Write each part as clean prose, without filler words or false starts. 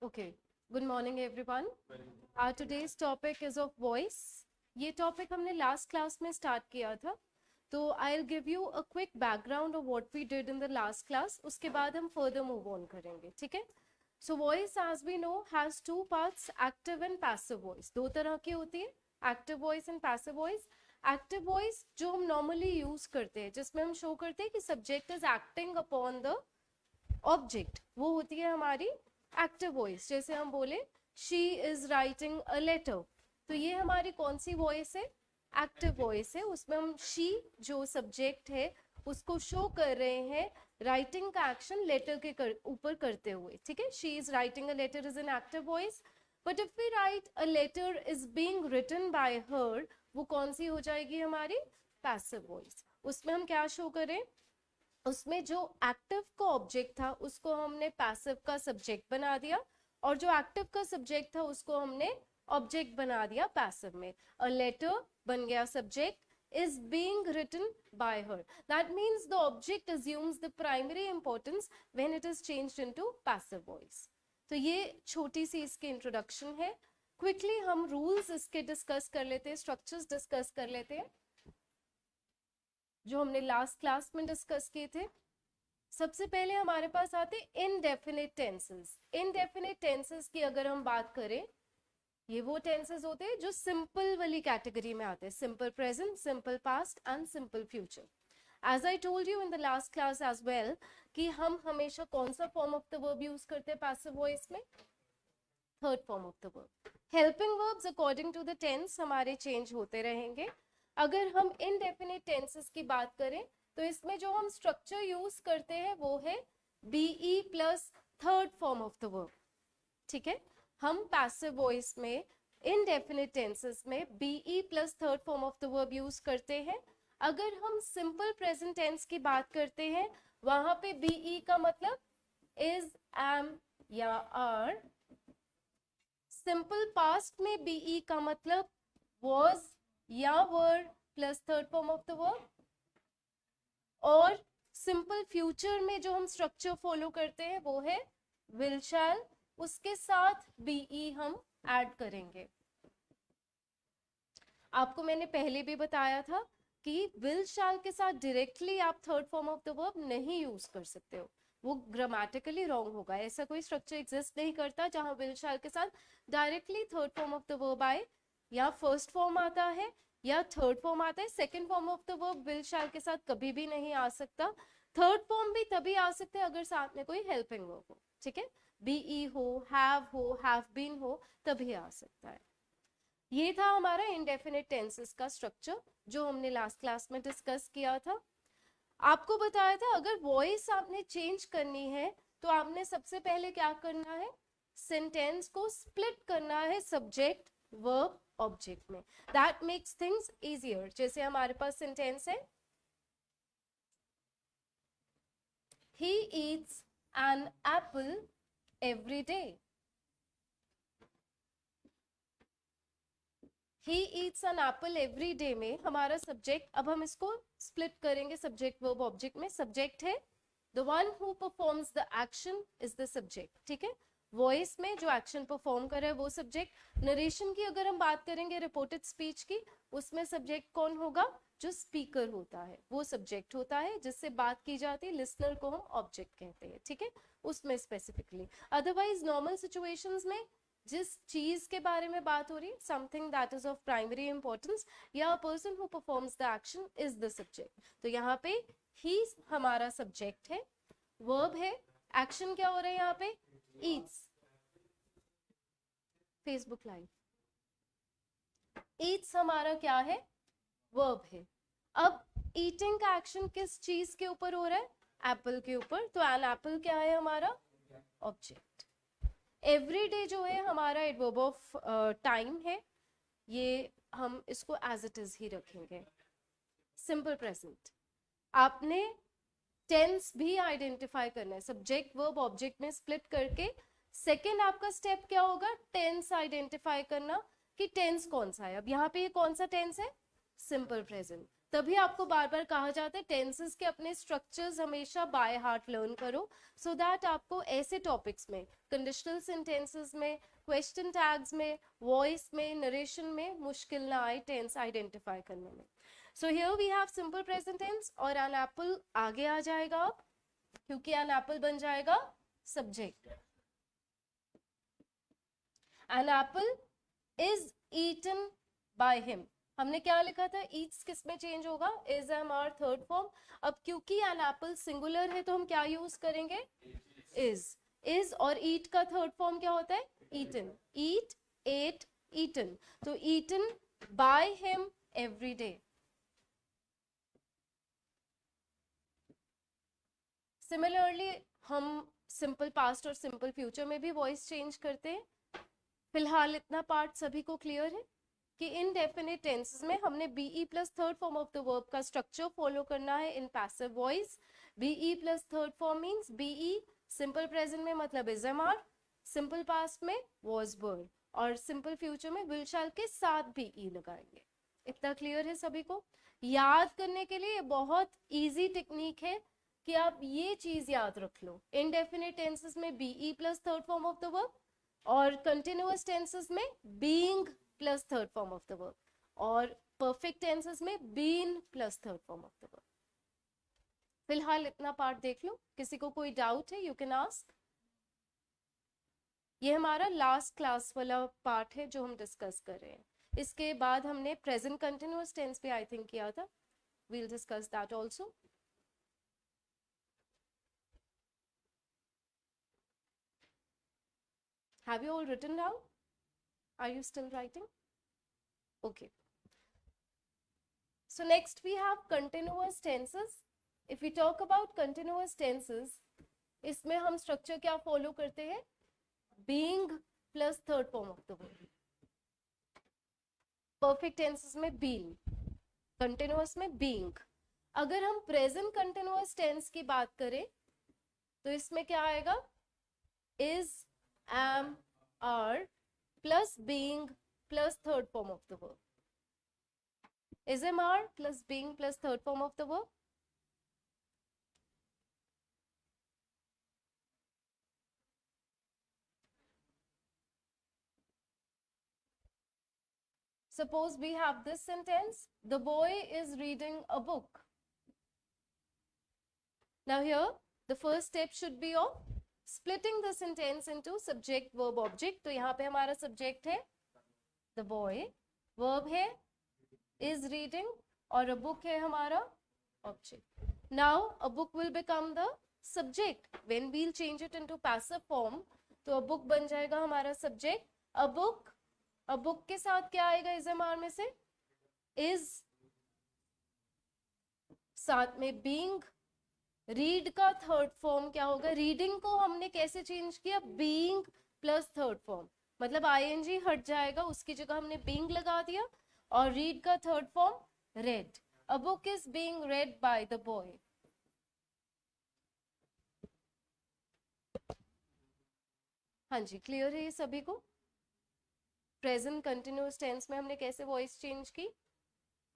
Okay, good morning everyone. Our today's topic is of voice. ये topic हमने last class में start किया था, तो I will give you a quick background of what we did in the last class. उसके बाद हम further move on करेंगे, ठीक है. So voice as we know has two parts, active and passive voice. दो तरह की होती है, active voice and passive voice. Active voice जो हम नॉर्मली यूज करते हैं, जिसमें हम शो करते हैं कि subject is acting upon the object, वो होती है हमारी एक्टिव वॉइस. जैसे हम बोले she is writing a letter, तो ये हमारी कौन सी वॉइस है? एक्टिव वॉइस है. उसमें हम शी जो सब्जेक्ट है उसको शो कर रहे हैं राइटिंग का एक्शन लेटर के ऊपर करते हुए, ठीक है. She is writing a letter is an active voice. But if we write a letter is being written by her, वो कौन सी हो जाएगी? हमारी पैसिव वॉइस. उसमें हम क्या शो करें? उसमें जो एक्टिव का ऑब्जेक्ट था उसको हमने पैसिव का सब्जेक्ट बना दिया, और जो एक्टिव का सब्जेक्ट था उसको हमने ऑब्जेक्ट बना दिया पैसिव में. अ लेटर बन गया subject, is being written by her. That means the object assumes the primary importance when it is changed into passive voice. तो ये छोटी सी इसकी इंट्रोडक्शन है. क्विकली हम रूल्स इसके डिस्कस कर लेते हैं, स्ट्रक्चर्स डिस्कस कर लेते हैं जो हमने लास्ट क्लास में डिस्कस किए थे. सबसे पहले हमारे पास आते इनडेफिनिट टेंसेस. इनडेफिनिट टेंसेस की अगर हम बात करें, ये वो टेंसेस होते हैं जो सिंपल वाली कैटेगरी में आते हैं. Simple present, simple past and simple future. As I told you in the last class as well कि हम हमेशा कौन सा form of the verb use करते हैं पैसिव वॉइस में? Third form of the verb. Helping verbs according to the tense हमारे change होते रहेंगे. अगर हम इनडेफिनिट टेंसेस की बात करें तो इसमें जो हम स्ट्रक्चर यूज करते हैं वो है be plus third form of the verb, ठीक है. हम पैसिव वॉइस में इनडेफिनिट टेंसेस में be plus third form of the verb use करते हैं. अगर हम सिंपल प्रेजेंट टेंस की बात करते हैं, वहां पे बीई का मतलब इज, एम या आर. सिंपल पास्ट में बीई का मतलब was या were plus third form of the verb. और सिंपल फ्यूचर में जो हम स्ट्रक्चर फॉलो करते हैं वो है will shall, उसके साथ बीई हम ऐड करेंगे. आपको मैंने पहले भी बताया था कि will shall के साथ डायरेक्टली आप third form of the verb नहीं यूज कर सकते हो, वो ग्रामेटिकली रॉन्ग होगा. ऐसा कोई स्ट्रक्चर एग्जिस्ट नहीं करता जहां will shall के साथ directly third form of the verb आए. या फर्स्ट फॉर्म आता है या थर्ड फॉर्म आता है. Second form of the verb will shall के साथ कभी भी नहीं आ सकता. थर्ड फॉर्म भी तभी आ सकता है अगर साथ में कोई हेल्पिंग वर्ब हो, ठीक है. बीई हो, हैव बीन हो, तभी आ सकता है. ये था हमारा इंडेफिनिट टेंसेस का स्ट्रक्चर जो हमने लास्ट क्लास में डिस्कस किया था. आपको बताया था अगर वॉइस आपने चेंज करनी है तो आपने सबसे पहले क्या करना है? सेंटेंस को स्प्लिट करना है सब्जेक्ट वर्ब ऑब्जेक्ट में. That makes things easier. जैसे हमारे पास सेंटेंस है he eats an apple every day. He eats an apple every day में हमारा सब्जेक्ट, अब हम इसको स्प्लिट करेंगे सब्जेक्ट वर्ब ऑब्जेक्ट में. सब्जेक्ट है the one who performs the action is the subject, ठीक है. वॉइस में जो एक्शन परफॉर्म कर रहा है वो सब्जेक्ट. नरेशन की अगर हम बात करेंगे रिपोर्टेड स्पीच की, उसमें सब्जेक्ट कौन होगा? जो स्पीकर होता है वो सब्जेक्ट होता है, जिससे बात की जाती है. लिसनर को हम ऑब्जेक्ट कहते हैं, ठीक है, उसमें स्पेसिफिकली. अदरवाइज नॉर्मल सिचुएशंस में जिस चीज के बारे में बात हो रही है, something that is of primary importance या person who performs the action is the subject. तो यहाँ पे ही हमारा सब्जेक्ट है, वर्ब है, एक्शन क्या हो रहा है यहाँ पे? ईट्स. Facebook live. ईट्स हमारा क्या है? वर्ब है. अब ईटिंग का एक्शन किस चीज के ऊपर हो रहा है? एप्पल के ऊपर. तो एन एप्पल क्या है हमारा? ऑब्जेक्ट. एवरी डे जो है हमारा एडवर्ब ऑफ टाइम है, ये हम इसको एज इट इज ही रखेंगे. Simple present. आपने टेंस भी आइडेंटिफाई करना है सब्जेक्ट वर्ब ऑब्जेक्ट में स्प्लिट करके. सेकेंड आपका स्टेप क्या होगा? टेंस आइडेंटिफाई करना कि टेंस कौन सा है. अब यहाँ पे ये कौन सा टेंस है? Simple present. तभी आपको बार बार कहा जाता है टेंसेस के अपने स्ट्रक्चर्स हमेशा बाय हार्ट लर्न करो, सो दैट आपको ऐसे टॉपिक्स में, कंडीशनल सेंटेंसेस में, क्वेश्चन टैग्स में, वॉइस में, नरेशन में मुश्किल ना आए टेंस आइडेंटिफाई करने में. So here we have simple present tense और एन एप्पल आगे आ जाएगा अब, क्योंकि एन एप्पल बन जाएगा subject. An apple is eaten by him. हमने क्या लिखा था, ईट्स किस में चेंज होगा, is am are third form. अब क्योंकि एन एप्पल सिंगुलर है तो हम क्या यूज करेंगे, इज और ईट का थर्ड फॉर्म क्या होता है, ईटन. Eat, ate, eaten. तो eaten by him every day. Similarly हम सिंपल पास्ट और सिंपल फ्यूचर में भी वॉइस चेंज करते हैं. फिलहाल इतना पार्ट सभी को क्लियर है कि इनडेफिनिट टेंसेस में हमने be plus third form of the verb का स्ट्रक्चर फॉलो करना है in passive voice. Be plus third form means be simple present में मतलब is am are, simple past में वॉज वर, और सिंपल फ्यूचर में विल शैल के साथ बीई लगाएंगे. इतना क्लियर है सभी को. याद करने के लिए बहुत इजी टेक्निक है कि आप ये चीज याद रख लो, इनडेफिनिट टेंसेस में be plus third form of the verb और कंटिन्यूअस टेंसेस में being plus third form of the verb और परफेक्ट टेंसेस में been plus third form of the verb. फिलहाल इतना पार्ट देख लो. किसी को कोई डाउट है, यू कैन आस्क. ये हमारा लास्ट क्लास वाला पार्ट है जो हम डिस्कस कर रहे हैं. इसके बाद हमने प्रेजेंट कंटिन्यूअस टेंस पे आई थिंक किया था. We'll discuss that also. Have you all written down? Are you still writing? Okay. So next we have continuous tenses. If we talk about continuous tenses, इसमें हम स्ट्रक्चर क्या follow करते हैं, being plus third form of the verb. Perfect tenses में being, continuous में being. अगर हम present continuous tense की बात करें तो इसमें क्या आएगा, is, am, are plus being plus third form of the verb. Is, am, are plus being plus third form of the verb. Suppose we have this sentence, the boy is reading a book. Now here the first step should be of splitting the sentence into subject verb object. तो यहाँ पे हमारा subject है the boy, verb है is reading और a book है हमारा object. Now a book will become the subject when we'll change it into passive form. तो a book बन जाएगा हमारा subject. a book के साथ क्या आएगा is एम में से, is, साथ में being. रीड का थर्ड फॉर्म क्या होगा, रीडिंग को हमने कैसे चेंज किया, बीइंग प्लस थर्ड फॉर्म, मतलब आईएनजी हट जाएगा, उसकी जगह हमने बीइंग लगा दिया. और रीड का third form red. A book is being red by the boy. हाँ जी, क्लियर है ये सभी को. प्रेजेंट कंटिन्यूअस टेंस में हमने कैसे वॉइस चेंज की.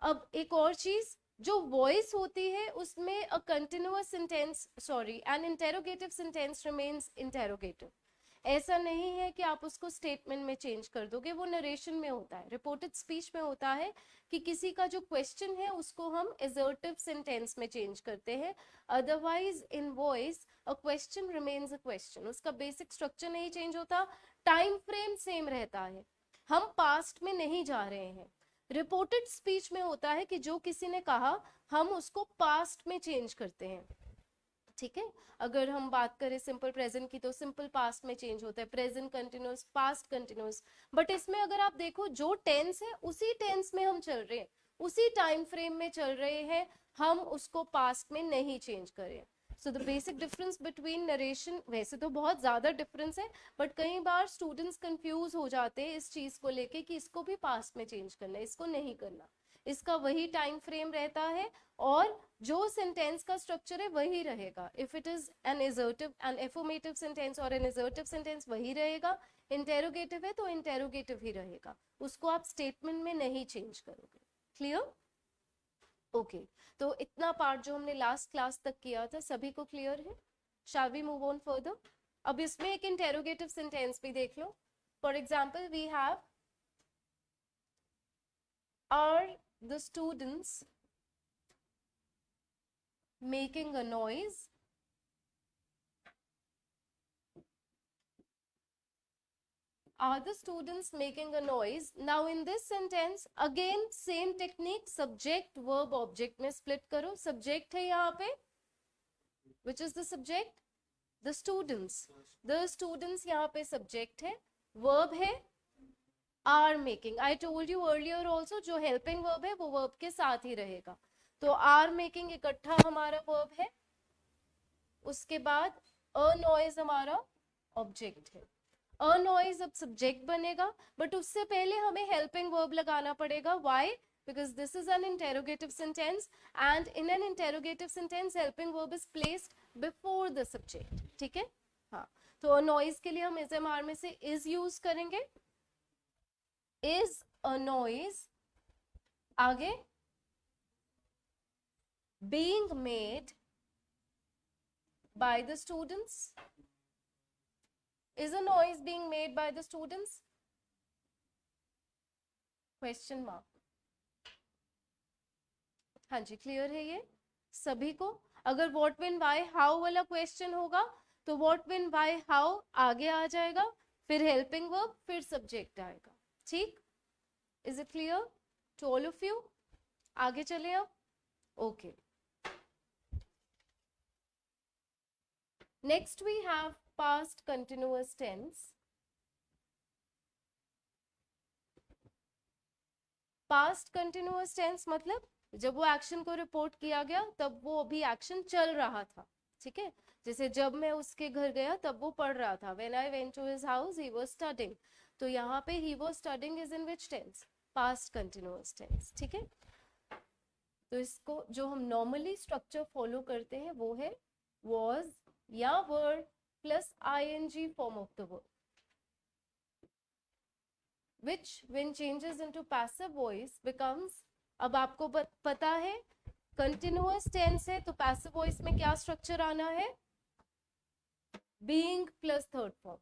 अब एक और चीज, जो वॉइस होती है उसमें a continuous sentence, sorry, N interrogative sentence remains interrogative. ऐसा नहीं है कि आप उसको स्टेटमेंट में चेंज कर दोगे, वो नरेशन में होता है, रिपोर्टेड स्पीच में होता है कि किसी का जो क्वेश्चन है उसको हम असर्टिव सेंटेंस में चेंज करते हैं. Otherwise in voice a question remains a question, उसका बेसिक स्ट्रक्चर नहीं चेंज होता, टाइम फ्रेम सेम रहता है, हम पास्ट में नहीं जा रहे हैं. रिपोर्टेड स्पीच में होता है कि जो किसी ने कहा हम उसको पास्ट में चेंज करते हैं. ठीक है, अगर हम बात करें सिंपल प्रेजेंट की तो सिंपल पास्ट में चेंज होता है, present continuous, past continuous. But इसमें अगर आप देखो जो टेंस है उसी टेंस में हम चल रहे हैं, उसी टाइम फ्रेम में चल रहे हैं, हम उसको पास्ट में नहीं चेंज करें. So the basic difference between narration, वैसे तो बहुत ज्यादा डिफरेंस है बट कई बार स्टूडेंट्स कंफ्यूज हो जाते हैं इस चीज को लेके कि इसको भी पास्ट में चेंज करना है, इसको नहीं करना, इसका वही टाइम फ्रेम रहता है और जो सेंटेंस का स्ट्रक्चर है वही रहेगा. If it is an assertive, an affirmative sentence और एन असर्टिव सेंटेंस वही रहेगा. इंटेरोगेटिव है तो इंटेरोगेटिव ही रहेगा, उसको आप स्टेटमेंट में नहीं चेंज करोगे. क्लियर? ओके तो इतना पार्ट जो हमने लास्ट क्लास तक किया था सभी को क्लियर है? Shall we move on further? अब इसमें एक इंटेरोगेटिव सेंटेंस भी देख लो. For example we have are the students making a noise? Are the students making a noise? Now in this sentence again same technique, subject verb object में split करो. Subject है यहाँ पे, which is the subject? The students. The students यहाँ पे subject है. Verb है are making. I told you earlier also जो helping verb है वो verb के साथ ही रहेगा. तो are making इकट्ठा हमारा verb है. उसके बाद a noise हमारा object है. a noise अब subject बनेगा, but उससे पहले हमें helping verb लगाना पड़ेगा. Why? Because this is an interrogative sentence and in an interrogative sentence helping verb is placed before the subject. ठीक है? हाँ, तो a noise के लिए हम SMR में से is use करेंगे. Is a noise. आगे being made by the students. Is a noise being made by the students? Question mark. हाँ जी, क्लियर है ये सभी को? अगर what when why how वाला क्वेश्चन होगा तो what when why how आगे आ जाएगा, फिर helping verb, फिर subject आएगा. ठीक? Is it clear to all of you? आगे चले अब. Okay. Next we have past continuous tense. Past continuous tense मतलब जब वो एक्शन को रिपोर्ट किया गया तब वो अभी एक्शन चल रहा था. ठीक है? जैसे जब मैं उसके घर गया तब वो पढ़ रहा था. When I went to his house he was studying. तो यहाँ पे he was studying is in which tense? Past continuous tense. ठीक है? तो इसको जो हम नॉर्मली स्ट्रक्चर फॉलो करते हैं वो है was या were plus ing form of the verb, which when changes into passive voice becomes. अब आपको पता है continuous tense है तो passive voice में क्या स्ट्रक्चर आना है? being plus third form.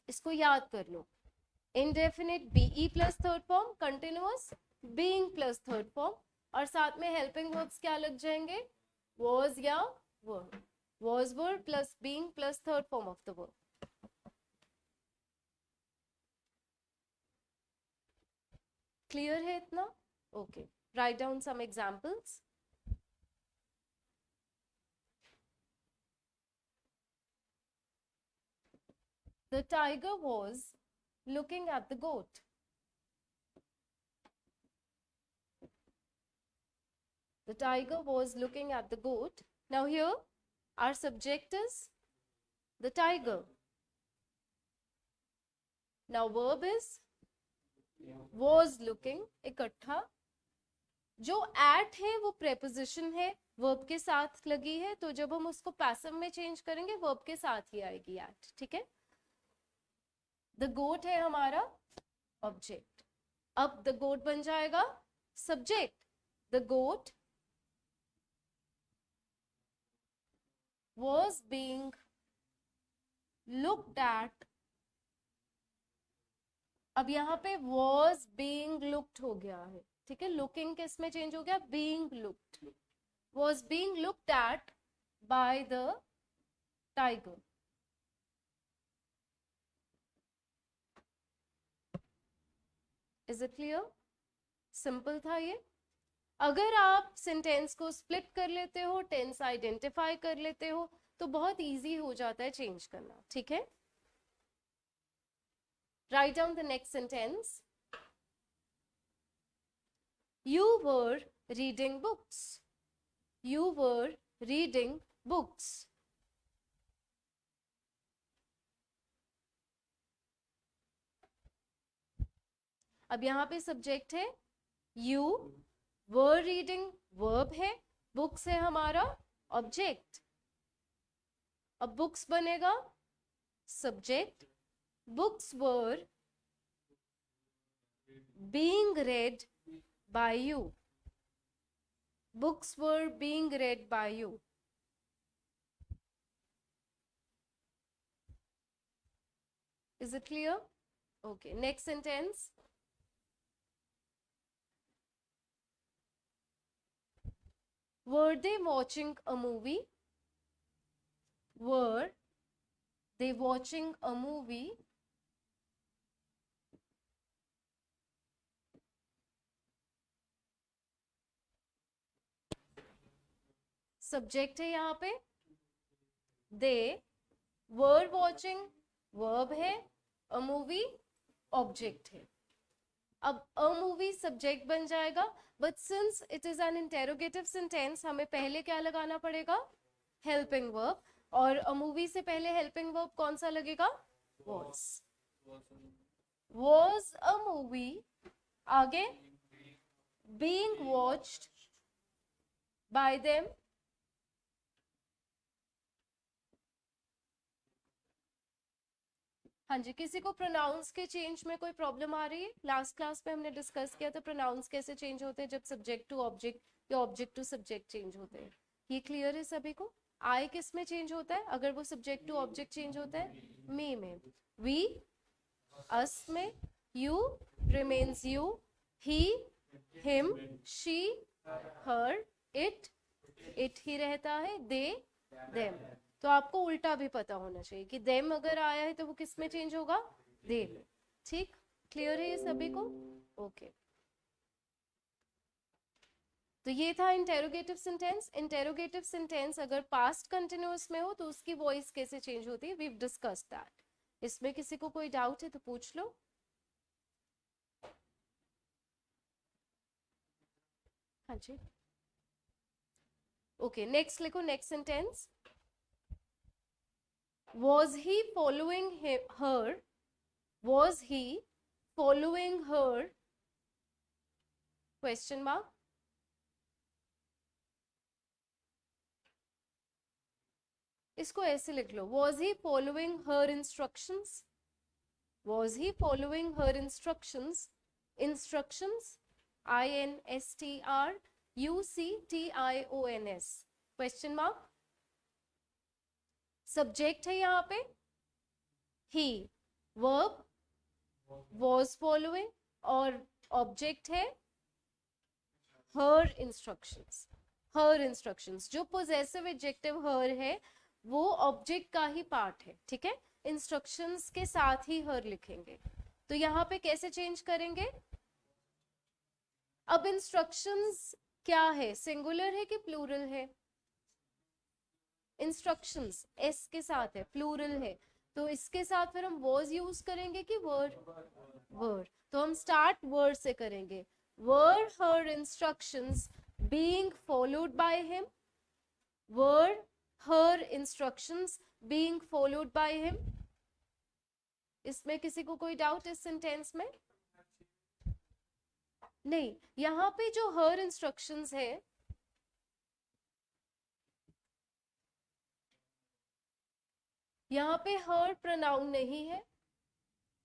इसको याद कर लो. indefinite be plus third form, continuous being plus third form, और साथ में helping verbs क्या लग जाएंगे? was या were. Was were plus being plus third form of the verb. Clear है इतना? Okay. Write down some examples. The tiger was looking at the goat. The tiger was looking at the goat. Now here our subject is the tiger. Now verb is was looking इकट्ठा. जो at है वो preposition है, verb के साथ लगी है, तो जब हम उसको passive में change करेंगे verb के साथ ही आएगी at. ठीक है? The goat है हमारा object. अब the goat बन जाएगा subject. The goat was being looked at. अब यहाँ पे was being looked हो गया है. ठीक है? looking किस में चेंज हो गया? being looked. was being looked at by the tiger. Is it clear? Simple था ये. अगर आप सेंटेंस को स्प्लिट कर लेते हो, टेंस आइडेंटिफाई कर लेते हो तो बहुत इजी हो जाता है चेंज करना. ठीक है? Write down the next sentence. You were reading books. You were reading books. अब यहाँ पे सब्जेक्ट है you, were reading verb है, books है हमारा ऑब्जेक्ट. अब books बनेगा subject. Books were being read by you. Books were being read by you. Is it clear? Okay, next sentence. Were they watching a movie? Were they watching a movie? Subject है यहाँ पे, दे, were watching verb है, a movie object है. अब a movie subject बन जाएगा, but since it is N interrogative sentence हमें पहले क्या लगाना पड़ेगा, हेल्पिंग वर्ब. और अ मूवी से पहले हेल्पिंग वर्ब कौन सा लगेगा, वॉज. वॉज अ मूवी, आगे बीइंग वॉच्ड बाय देम. हाँ जी, किसी को प्रोनाउंस के चेंज में कोई प्रॉब्लम आ रही है? लास्ट क्लास में हमने डिस्कस किया था प्रोनाउंस कैसे चेंज होते हैं जब सब्जेक्ट टू ऑब्जेक्ट या ऑब्जेक्ट टू सब्जेक्ट चेंज होते हैं. ये क्लियर है सभी को? आई किस में चेंज होता है अगर वो सब्जेक्ट टू ऑब्जेक्ट चेंज होता है? मी में. वी अस में. You remains you. He him. She her. It ही रहता है. They them. तो आपको उल्टा भी पता होना चाहिए कि देम अगर आया है तो वो किस में चेंज होगा, दे में. ठीक, क्लियर है ये सभी को? ओके. तो ये था इंटेरोगेटिव सेंटेंस. इंटेरोगेटिव सेंटेंस अगर पास्ट कंटिन्यूअस में हो तो उसकी वॉइस कैसे चेंज होती है, वी डिस्कस दैट. इसमें किसी को कोई डाउट है तो पूछ लो. हाँ जी. ओके, नेक्स्ट लिखो. Next sentence. Was he following her? Was he following her? Question mark. इसको ऐसे लिख लो. Was he following her instructions? Was he following her instructions? Instructions. INSTRUCTIONS. Question mark. Subject है यहाँ पे ही, वर्ब was following और object है her instructions. her instructions. जो possessive adjective her है वो ऑब्जेक्ट का ही पार्ट है. ठीक है, इंस्ट्रक्शंस के साथ ही her लिखेंगे. तो यहाँ पे कैसे चेंज करेंगे? अब इंस्ट्रक्शंस क्या है, सिंगुलर है कि प्लूरल है? इंस्ट्रक्शंस एस के साथ है, प्लूरल है, तो इसके साथ फिर हम वर्ड यूज करेंगे कि वर्ड. वर्ड. तो हम स्टार्ट वर्ड से करेंगे. Were her instructions being followed by him. Were her instructions being followed by him. इसमें किसी को कोई डाउट इस सेंटेंस में? नहीं, यहाँ पे जो हर इंस्ट्रक्शंस है यहाँ पे हर प्रोनाउन नहीं है,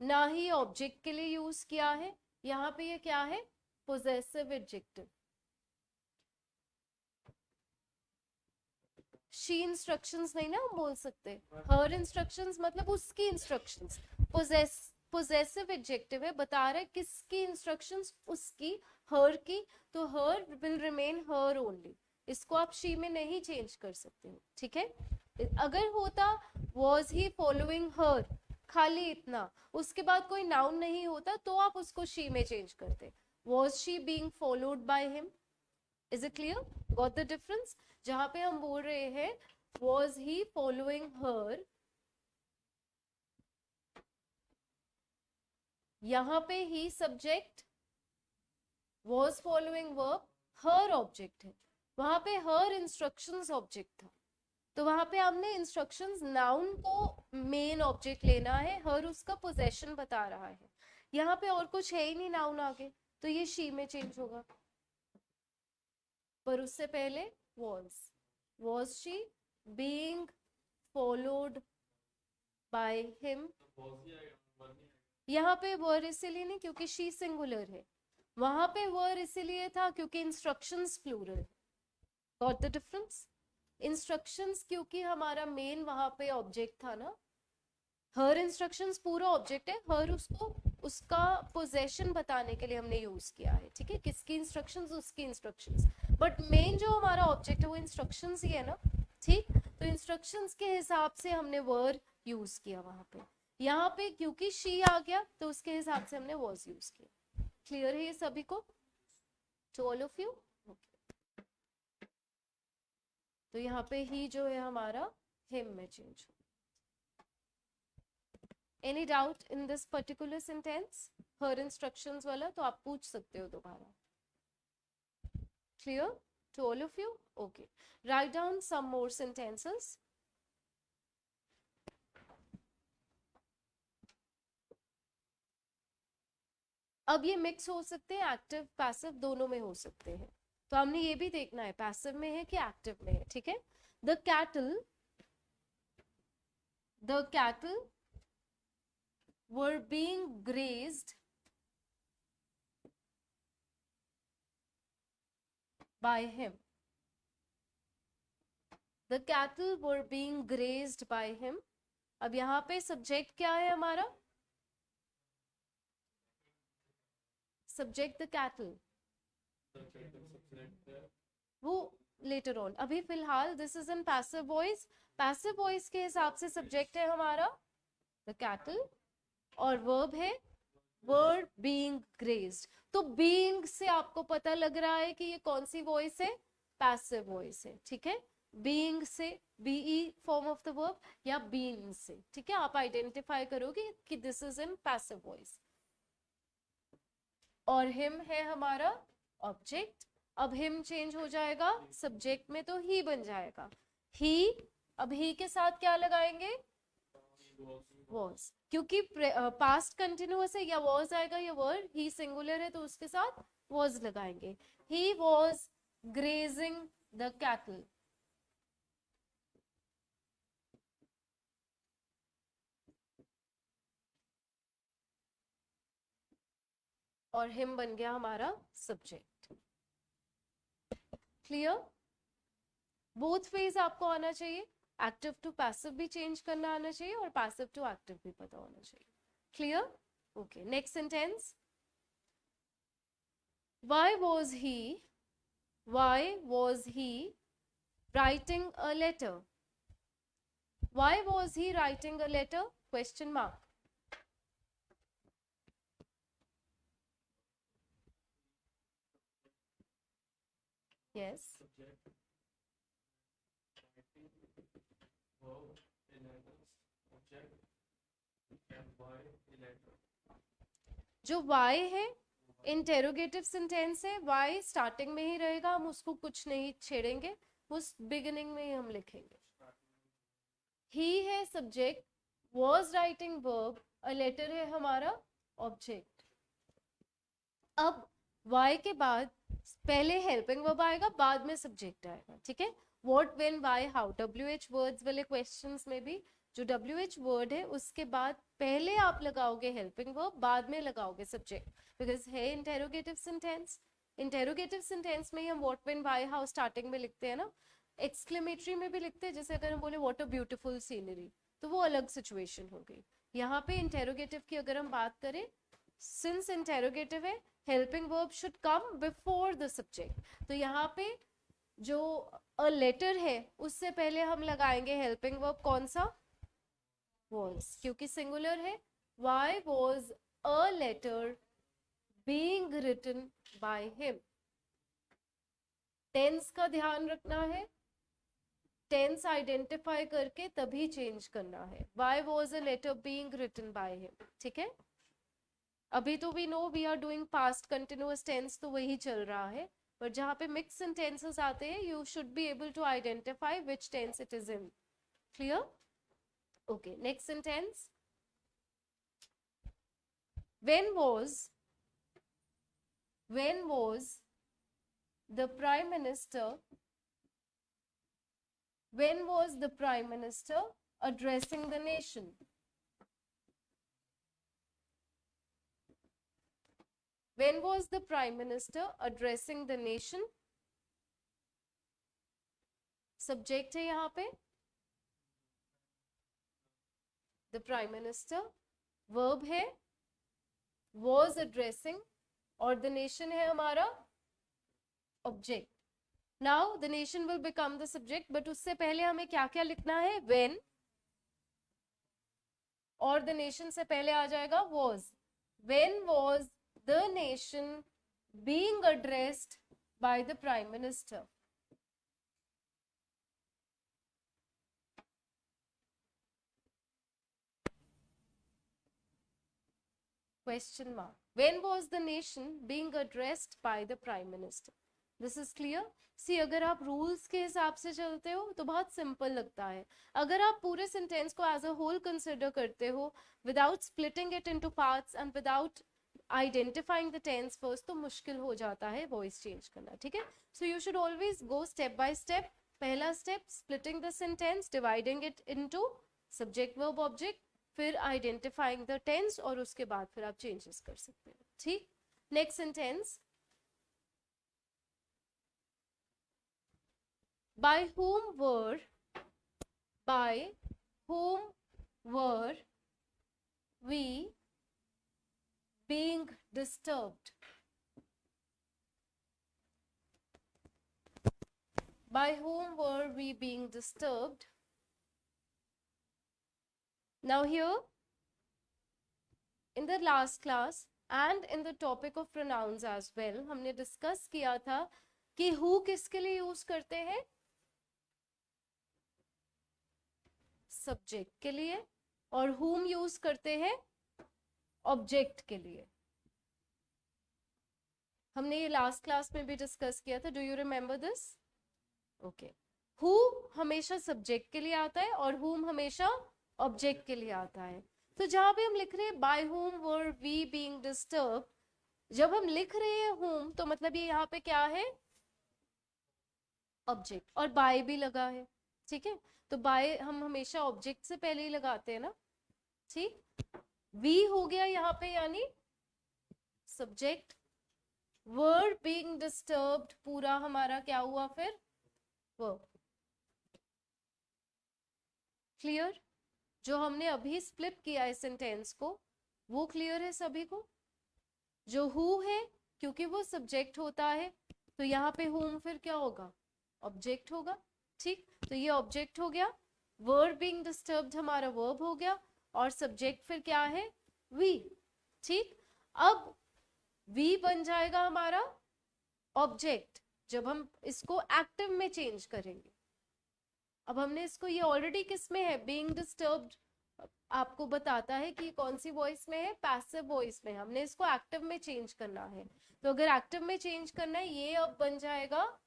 ना ही ऑब्जेक्ट के लिए यूज किया है. यहाँ पे ये क्या है, पोजेसिव एडजेक्टिव. शी इंस्ट्रक्शंस नहीं ना हम बोल सकते. हर इंस्ट्रक्शंस मतलब उसकी इंस्ट्रक्शंस. पोजेसिव एडजेक्टिव है, बता रहा है किसकी इंस्ट्रक्शंस, उसकी, हर की. तो her will remain her only. इसको आप शी में नहीं चेंज कर सकते हो. ठीक है, अगर होता was he following her, खाली इतना, उसके बाद कोई नाउन नहीं होता तो आप उसको she में चेंज करते. was she being followed by him? is it clear? got the difference? जहां पे हम बोल रहे हैं was he following her, यहाँ पे he subject, was following verb, her object है. वहां पे her इंस्ट्रक्शंस ऑब्जेक्ट था, तो वहां पे हमने इंस्ट्रक्शंस नाउन को मेन ऑब्जेक्ट लेना है, हर उसका पोजेशन बता रहा है. यहाँ पे और कुछ है ही नहीं नाउन आगे, तो ये शी में चेंज होगा. पर उससे पहले was she being followed by him. यहाँ पे वर इसीलिए नहीं, क्योंकि शी सिंगुलर है. वहां पे वर इसीलिए था क्योंकि instructions plural. Got the difference? Instructions क्योंकि हमारा मेन वहां पे ऑब्जेक्ट था ना, हर इंस्ट्रक्शंस पूरा ऑब्जेक्ट है, हर उसको उसका पोजेशन बताने के लिए हमने यूज किया है, ठीक है, किसकी इंस्ट्रक्शंस, उसकी इंस्ट्रक्शंस, बट मेन जो हमारा ऑब्जेक्ट है वो इंस्ट्रक्शंस ही है ना, ठीक। तो इंस्ट्रक्शंस के हिसाब से हमने वर्ड यूज किया वहां पे, यहाँ पे क्योंकि शी आ गया तो उसके हिसाब से हमने वर्ड्स यूज किया। क्लियर है ये सभी को, टू ऑल ऑफ यू? तो यहाँ पे ही जो है हमारा हिम में change. Any doubt in this particular sentence, her instructions वाला, तो आप पूछ सकते हो दोबारा। Clear to all of you? Okay, right down some more sentences. अब ये मिक्स हो सकते हैं, एक्टिव पैसिव दोनों में हो सकते हैं, तो हमने ये भी देखना है पैसिव में है कि एक्टिव में है, ठीक है। The cattle were being grazed by him. The cattle were being grazed by him. अब यहाँ पे सब्जेक्ट क्या है हमारा? सब्जेक्ट द कैटल, वो लेटर ऑन, अभी फिलहाल this is in passive voice. Passive voice के हिसाब से सब्जेक्ट है हमारा द कैटल और वर्ब है वर्ड बीइंग ग्रेज्ड। तो बीइंग से आपको पता लग रहा है कि ये कौन सी वॉइस है, पैसिव वॉइस है, ठीक है। बीइंग से be form of the verb या बीइंग से, ठीक है, आप आइडेंटिफाई करोगे कि this is in passive voice. और हिम है हमारा ऑब्जेक्ट, अब हिम चेंज हो जाएगा सब्जेक्ट में तो ही बन जाएगा ही। अब ही के साथ क्या लगाएंगे, वॉज, क्योंकि पास्ट कंटिन्यूअस है, या वॉज आएगा या वर्ड, ही सिंगुलर है तो उसके साथ वॉज लगाएंगे। He was grazing the cattle, और हिम बन गया हमारा सब्जेक्ट। क्लियर? बोथ फेज आपको आना चाहिए, एक्टिव टू पैसिव भी चेंज करना आना चाहिए और पैसिव टू एक्टिव भी पता होना चाहिए। Clear? Okay, next sentence. Why was he writing a letter? Why was he writing a letter? Question mark. Yes. जो why है इंटेरोगेटिव सेंटेंस है, why स्टार्टिंग में ही रहेगा, हम उसको कुछ नहीं छेड़ेंगे, उस बिगिनिंग में ही हम लिखेंगे। ही है subject, was writing verb, a letter है हमारा ऑब्जेक्ट। अब why के बाद पहले हेल्पिंग वर्ब आएगा, बाद में सब्जेक्ट आएगा, ठीक है। What, when, why, how, WH words वाले क्वेश्चंस में भी जो WH वर्ड है उसके बाद पहले आप लगाओगे हेल्पिंग वर्ब, बाद में लगाओगे सब्जेक्ट, बिकॉज है इंटेरोगेटिव सेंटेंस। इंटेरोगेटिव सेंटेंस में ही हम what, when, why, how starting में लिखते हैं ना, एक्सक्लेमेटरी में भी लिखते हैं, जैसे अगर हम बोले व्हाट अ ब्यूटीफुल सीनरी, तो वो अलग सिचुएशन हो गई। यहाँ पे इंटेरोगेटिव की अगर हम बात करें, सिंस इंटेरोगेटिव है, helping verb should come before the subject, तो यहाँ पे जो अ लेटर है उससे पहले हम लगाएंगे हेल्पिंग वर्ब, कौन सा, was, क्योंकि सिंगुलर है। why was a letter being written by him? Tense का ध्यान रखना है, टेंस आइडेंटिफाई करके तभी चेंज करना है। why was a letter being written by him, ठीक है। अभी तो we know we are doing past continuous tense, तो वही चल रहा है, पर जहां पे मिक्स सेंटेंसेस आते हैं you should be able to identify which tense it is in. Clear? Okay, next sentence. when was the prime minister when was the prime minister addressing the nation? When was the prime minister addressing the nation? Subject है यहाँ पे the prime minister, verb है was addressing, और the nation है हमारा object. Now the nation will become the subject, but उससे पहले हमें क्या क्या लिखना है? when, और द नेशन से पहले आ जाएगा was. when was the nation being addressed by the prime minister? Question mark. When was the nation being addressed by the prime minister? This is clear. See, अगर आप रूल्स के हिसाब से चलते हो तो बहुत सिंपल लगता है. अगर आप पूरे सेंटेंस को एज अ होल कंसिडर करते हो without splitting it into parts and without identifying the tense first, तो मुश्किल हो जाता है वॉइस चेंज करना. ठीक है, so you should always go step by step. पहला step splitting the sentence, dividing it into subject verb object, फिर आइडेंटिफाइंग द टेंस, और उसके बाद फिर आप चेंजेस कर सकते हो. ठीक, next sentence. by whom were we being disturbed? By whom were we being disturbed? Now here in the last class and in the topic of pronouns as well, हमने डिस्कस किया था कि who किसके लिए यूज करते हैं? Subject के लिए. और whom यूज करते हैं? ऑब्जेक्ट के लिए. हमने ये लास्ट क्लास में भी डिस्कस किया था. Do you remember this? Okay. who हमेशा सब्जेक्ट के लिए आता है और whom हमेशा ऑब्जेक्ट के लिए आता है. तो जहां पे हम लिख रहे हैं by whom were we being disturbed, जब हम लिख रहे हैं whom, तो मतलब ये यहाँ पे क्या है? ऑब्जेक्ट. और by भी लगा है. ठीक है, तो by हम हमेशा ऑब्जेक्ट से पहले ही लगाते हैं ना. ठीक, we हो गया यहाँ पे यानी सब्जेक्ट. were being disturbed पूरा हमारा क्या हुआ फिर? verb. क्लियर? जो हमने अभी स्प्लिट किया है सेंटेंस को, वो क्लियर है सभी को? जो who है, क्योंकि वो सब्जेक्ट होता है, तो यहाँ पे whom फिर क्या होगा? ऑब्जेक्ट होगा. ठीक, तो ये ऑब्जेक्ट हो गया. were being disturbed हमारा verb हो गया, और सब्जेक्ट फिर क्या है? we. ठीक, अब we बन जाएगा हमारा ऑब्जेक्ट जब हम इसको एक्टिव में चेंज करेंगे. अब हमने इसको, ये ऑलरेडी किस में है? बीइंग डिस्टर्ब्ड आपको बताता है कि कौन सी वॉइस में है? पैसिव वॉइस में. हमने इसको एक्टिव में चेंज करना है, तो अगर एक्टिव में चेंज करना है, ये अब बन जाएगा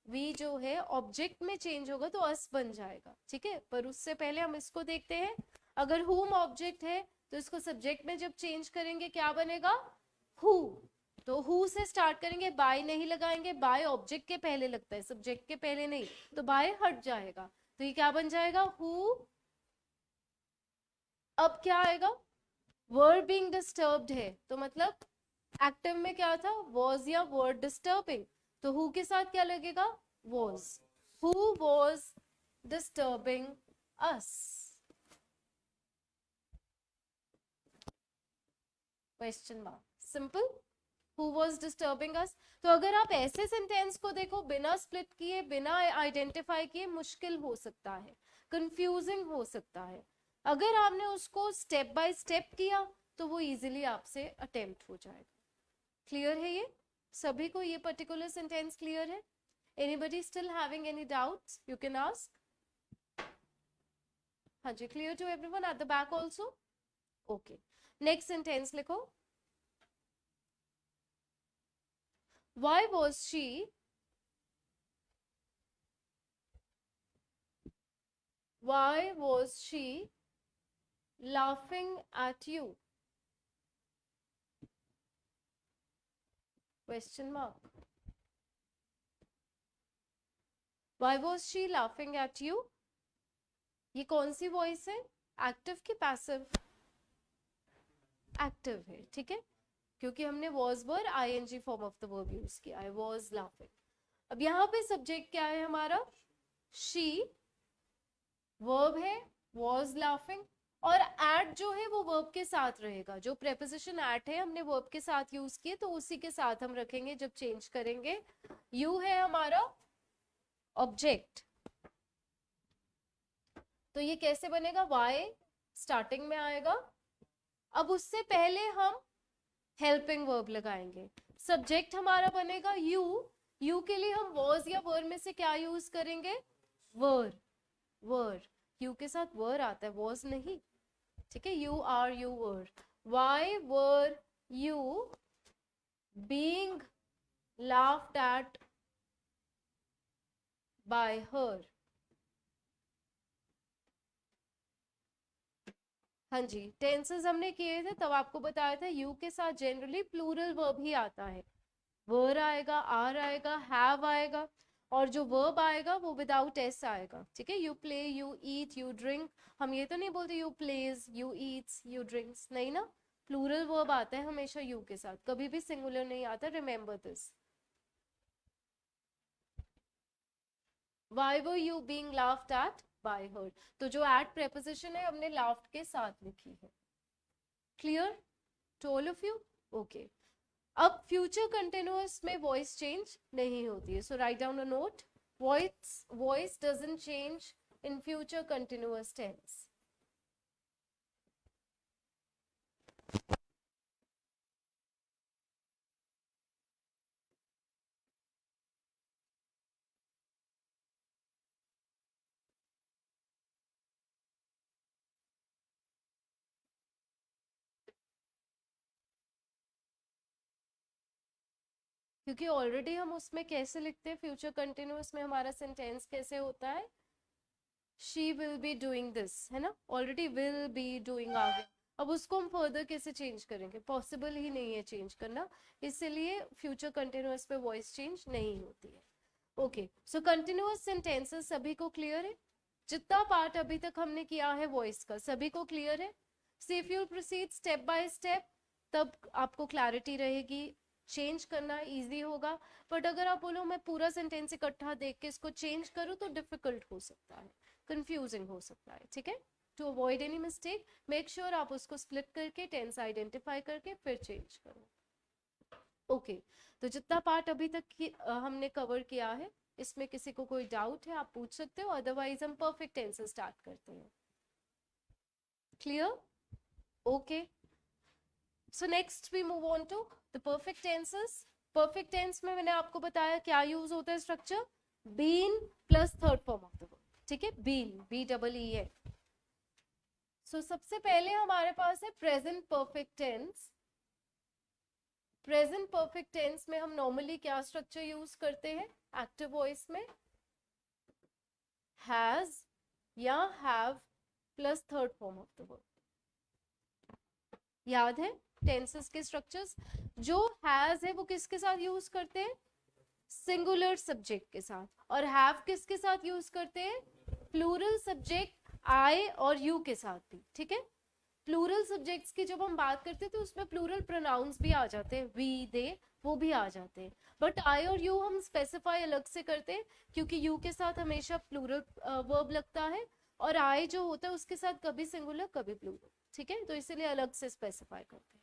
वी जो है ऑब्जेक्ट में चेंज होगा तो अस बन जाएगा. ठीक है, पर उससे पहले हम इसको देखते हैं. अगर हुम ऑब्जेक्ट है तो इसको सब्जेक्ट में जब चेंज करेंगे क्या बनेगा? हु. तो हु से स्टार्ट करेंगे, बाय नहीं लगाएंगे. बाय ऑब्जेक्ट के पहले लगता है, सब्जेक्ट के पहले नहीं, तो बाय हट जाएगा. तो ये क्या बन जाएगा? हु. अब क्या आएगा? वर बीइंग डिस्टर्ब्ड है, तो मतलब एक्टिव में क्या था? वॉज या वर डिस्टर्बिंग. तो हु के साथ क्या लगेगा? Was. Who was disturbing us? Question mark. Simple. Who was disturbing us? तो अगर आप ऐसे सेंटेंस को देखो बिना स्प्लिट किए, बिना आइडेंटिफाई किए, मुश्किल हो सकता है, कंफ्यूजिंग हो सकता है. अगर आपने उसको स्टेप बाय स्टेप किया तो वो इजीली आपसे अटेम्प्ट हो जाएगा. क्लियर है ये सभी को? ये पर्टिकुलर सेंटेंस क्लियर है? Anybody still having any doubts? You can ask. हाँ जी, clear to everyone at the back also? Okay, next sentence लिखो. Why was she laughing at you? Question mark. Why was she laughing at you? ये कौन सी voice है? Active की passive? Active है. ठीक है, क्योंकि हमने was were ing form of the verb use किया है. was laughing. अब यहाँ पे सब्जेक्ट क्या है हमारा? शी वर्ब है, was laughing, और at जो है वो वर्ब के साथ रहेगा. जो preposition at है हमने वर्ब के साथ यूज किए, तो उसी के साथ हम रखेंगे जब चेंज करेंगे. you है हमारा ऑब्जेक्ट, तो ये कैसे बनेगा? y स्टार्टिंग में आएगा. अब उससे पहले हम हेल्पिंग वर्ब लगाएंगे. सब्जेक्ट हमारा बनेगा यू. यू के लिए हम was या were में से क्या यूज करेंगे? were. were. यू के साथ were आता है, was नहीं. ठीक है, you are, you were. Why were you being laughed at by her? हाँ जी, टेंसेस हमने किए थे तब आपको बताया था यू के साथ जनरली प्लूरल वर्ब ही आता है. वर आएगा, आर आएगा, हैव आएगा, और जो वर्ब आएगा वो विदाउट एस आएगा. ठीक है, you play, you eat, you drink. हम ये तो नहीं बोलते you plays, you eats, you drinks, नहीं ना. प्लूरल वर्ब आता है हमेशा यू के साथ, कभी भी सिंगुलर नहीं आता. Remember this. Why were you being laughed at by her? तो जो at preposition है हमने laughed के साथ लिखी है. Clear to all of you? Okay. अब future continuous में voice change नहीं होती है. So write down a note. Voice doesn't change in future continuous tense. क्योंकि ऑलरेडी हम उसमें कैसे लिखते हैं, फ्यूचर कंटिन्यूअस में हमारा सेंटेंस कैसे होता है? She will be doing this, है ना. ऑलरेडी विल बी डूइंग आ गया. अब उसको हम फर्दर कैसे चेंज करेंगे? पॉसिबल ही नहीं है चेंज करना, इसलिए फ्यूचर कंटिन्यूअस पे वॉइस चेंज नहीं होती है. ओके, सो कंटिन्यूअस सेंटेंसेस सभी को क्लियर है? जितना पार्ट अभी तक हमने किया है वॉइस का, सभी को क्लियर है? See if you proceed step by step, तब आपको क्लैरिटी रहेगी, चेंज करना इजी होगा. बट अगर आप बोलो मैं पूरा सेंटेंस इकट्ठा देख के इसको चेंज करूँ तो डिफिकल्ट हो सकता है, कंफ्यूजिंग हो सकता है. ठीक है, to avoid any mistake make sure आप उसको स्प्लिट करके टेंस आइडेंटिफाई करके फिर चेंज करो. ओके, तो जितना पार्ट अभी तक हमने कवर किया है, इसमें किसी को कोई डाउट है आप पूछ सकते हो, अदरवाइज हम परफेक्ट टेंस से स्टार्ट करते हैं. Clear? Okay, so next we move on to the perfect tenses. Perfect tense में मैंने आपको बताया क्या यूज होता है structure? Been plus third form of the verb. ठीक है, बीन, बी डबल ई है. सो सबसे पहले हमारे पास है present perfect tense. Present perfect tense में हम नॉर्मली क्या स्ट्रक्चर यूज करते हैं? एक्टिव वॉइस में हैज या have plus third form of the verb. याद है टेंसेस के स्ट्रक्चर्स? जो हैज है वो किसके साथ यूज करते हैं? सिंगुलर सब्जेक्ट के साथ. और हैव किसके साथ यूज करते हैं? प्लूरल सब्जेक्ट आई और यू के साथ भी. ठीक है, प्लूरल सब्जेक्ट्स की जब हम बात करते हैं तो उसमें प्लूरल प्रोनाउंस भी आ जाते हैं, वी, दे, वो भी आ जाते हैं. बट आई और यू हम स्पेसिफाई अलग से करते हैं, क्योंकि यू के साथ हमेशा प्लूरल वर्ब लगता है, और आई जो होता है उसके साथ कभी सिंगुलर कभी प्लूरल. ठीक है, तो इसलिए अलग से स्पेसिफाई करते हैं.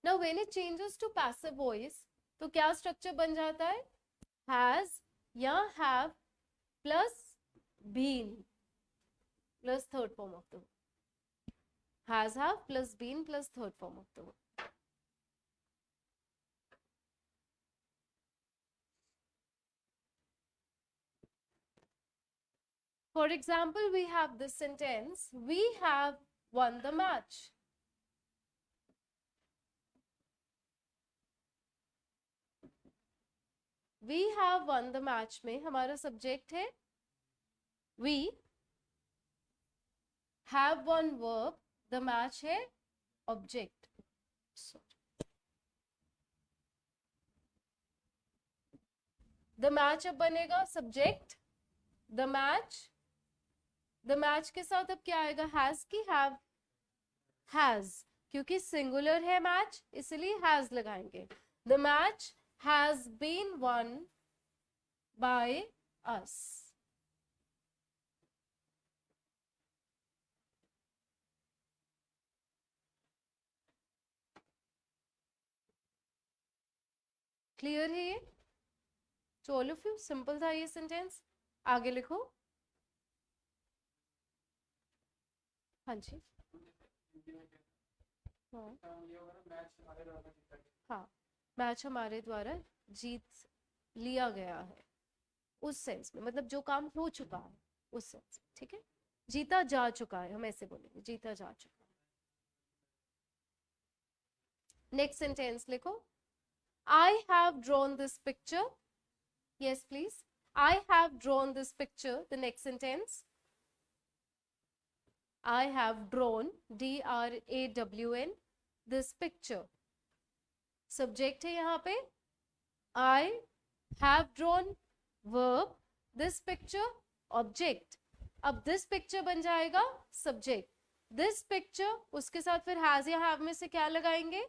Now when it changes to passive voice, तो क्या स्ट्रक्चर बन जाता है? हैज या have plus been plus third form of the verb. Has, have plus been plus third form of the verb. For example, we have this sentence, we have won the match. We have won the match में हमारा subject है we, have won verb, the match है object. The match अब बनेगा subject. The match के साथ अब क्या आएगा? हैज की हैव? हैज, क्योंकि सिंगुलर है मैच इसलिए हैज लगाएंगे. The match has been won by us. Clear है ये to all of you? Simple था ये सेंटेंस. आगे लिखो. हाँ जी. हाँ हाँ, मैच हमारे द्वारा जीत लिया गया है उस सेंस में, मतलब जो काम हो चुका है उस सेंस में. ठीक है, जीता जा चुका है, हम ऐसे बोलेंगे, जीता जा चुका है. नेक्स्ट सेंटेंस लिखो. I have drawn this picture. Yes, please. I have drawn this picture. The next sentence. I have drawn, D-R-A-W-N, this picture. Subject है यहाँ पे. I have drawn, verb. This picture, object. अब this picture बन जाएगा subject. This picture, उसके साथ फिर has या have में से क्या लगाएंगे?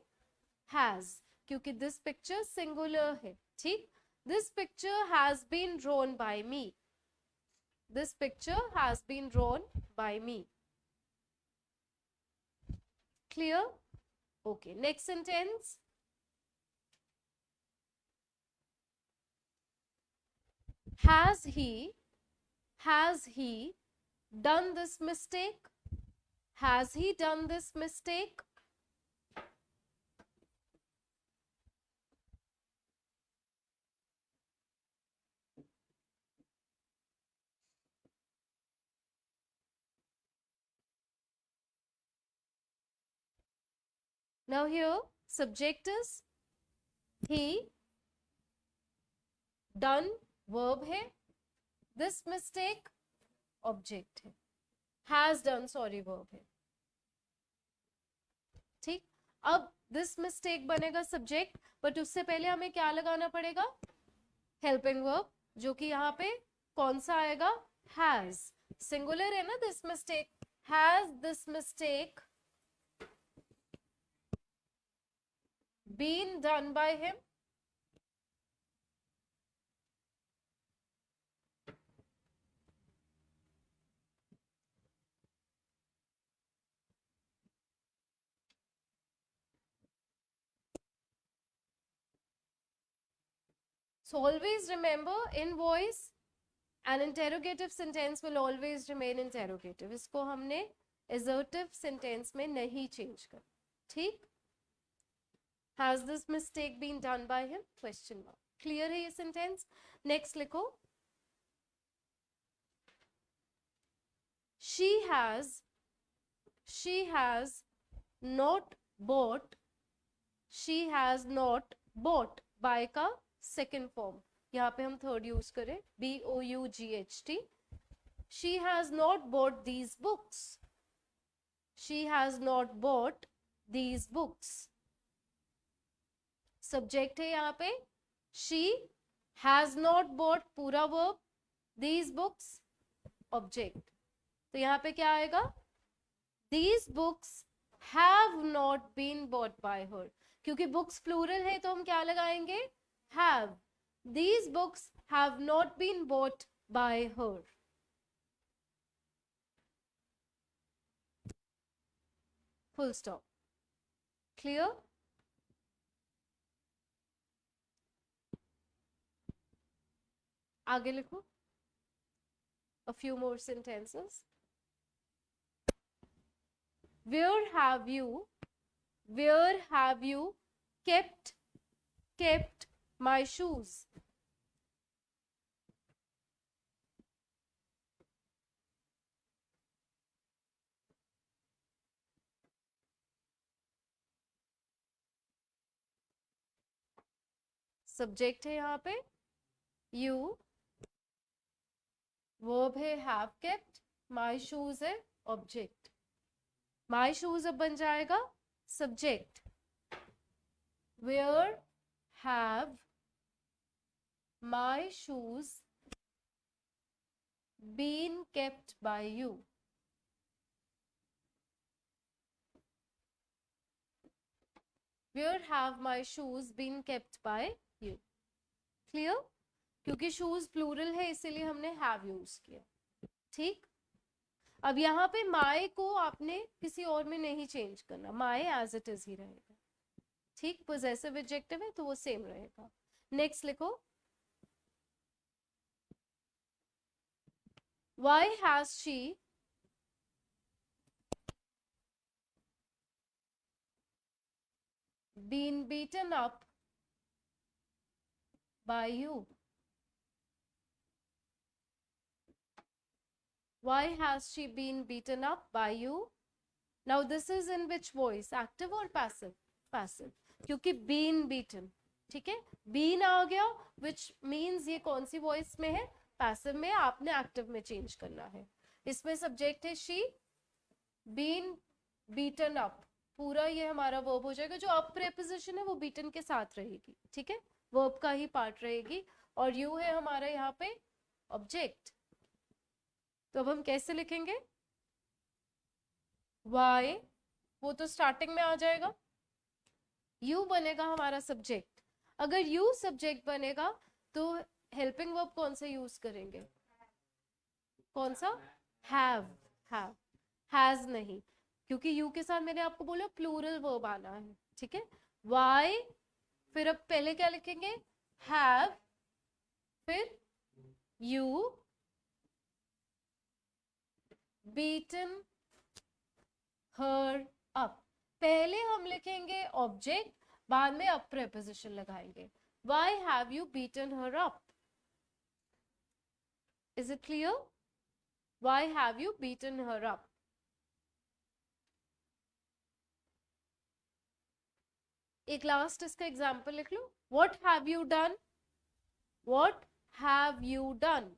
Has. क्योंकि this picture singular है. ठीक. This picture has been drawn by me. This picture has been drawn by me. Clear? Okay. Next sentence. Has he done this mistake? Has he done this mistake? Now here subject is he, done verb है, this mistake object है, has done sorry verb है. ठीक. अब this mistake बनेगा subject, but उससे पहले हमें क्या लगाना पड़ेगा? helping verb, जो कि यहाँ पे कौन सा आएगा? has. singular है ना this mistake. Has this mistake been done by him? So always remember, in voice an interrogative sentence will always remain interrogative. इसको हमने assertive sentence में नहीं change कर. ठीक. Has this mistake been done by him? Question mark. Clear है ये sentence? Next लिखो. She has not bought. She has not bought. By का second form. यहाँ पे हम third use करें. B-O-U-G-H-T. She has not bought these books. She has not bought these books. Subject है यहाँ पे. She has not bought पूरा verb. These books object. तो यहाँ पे क्या आएगा? These books have not been bought by her. क्योंकि books plural है तो हम क्या लगाएंगे? Have. These books have not been bought by her. Full stop. Clear? आगे लिखो. A few more sentences. Where have you kept my shoes? Subject है यहाँ पे you, verb है have kept, my shoes है object. My shoes अब बन जाएगा subject. Where have my shoes been kept by you? Where have my shoes been kept by you? Clear? क्योंकि shoes plural है इसीलिए हमने have use किया. ठीक. अब यहाँ पे my को आपने किसी और में नहीं चेंज करना. my as it is ही रहेगा. ठीक. possessive adjective है तो वो सेम रहेगा. नेक्स्ट लिखो, why has she been beaten up by you? Why has she been beaten up by you? Now this is in which voice, active or passive? Passive, क्योंकि been beaten, ठीक है, been आ गया, which means ये कौन सी voice में है, passive में, आपने active में change करना है. इसमें subject है she, been beaten up, पूरा ये हमारा verb हो जाएगा. जो up preposition है वो beaten के साथ रहेगी, ठीक है, verb का ही part रहेगी, और you है हमारा यहाँ पे object. तो अब हम कैसे लिखेंगे? why, वो तो स्टार्टिंग में आ जाएगा. यू बनेगा हमारा सब्जेक्ट. अगर यू सब्जेक्ट बनेगा तो हेल्पिंग वर्ब कौन सा यूज करेंगे? कौन सा? हैव. हैव, हैज नहीं, क्योंकि यू के साथ मैंने आपको बोला प्लूरल वर्ब आना है, ठीक है. वाई, फिर अब पहले क्या लिखेंगे? हैव, फिर यू बीटन हर अप. पहले हम लिखेंगे ऑब्जेक्ट, बाद में अप प्रीपोजिशन लगाएंगे. Why have you beaten her up? Is it clear? Why have you beaten her up? एक लास्ट इसका एग्जाम्पल लिख लो. What have you done? What have you done?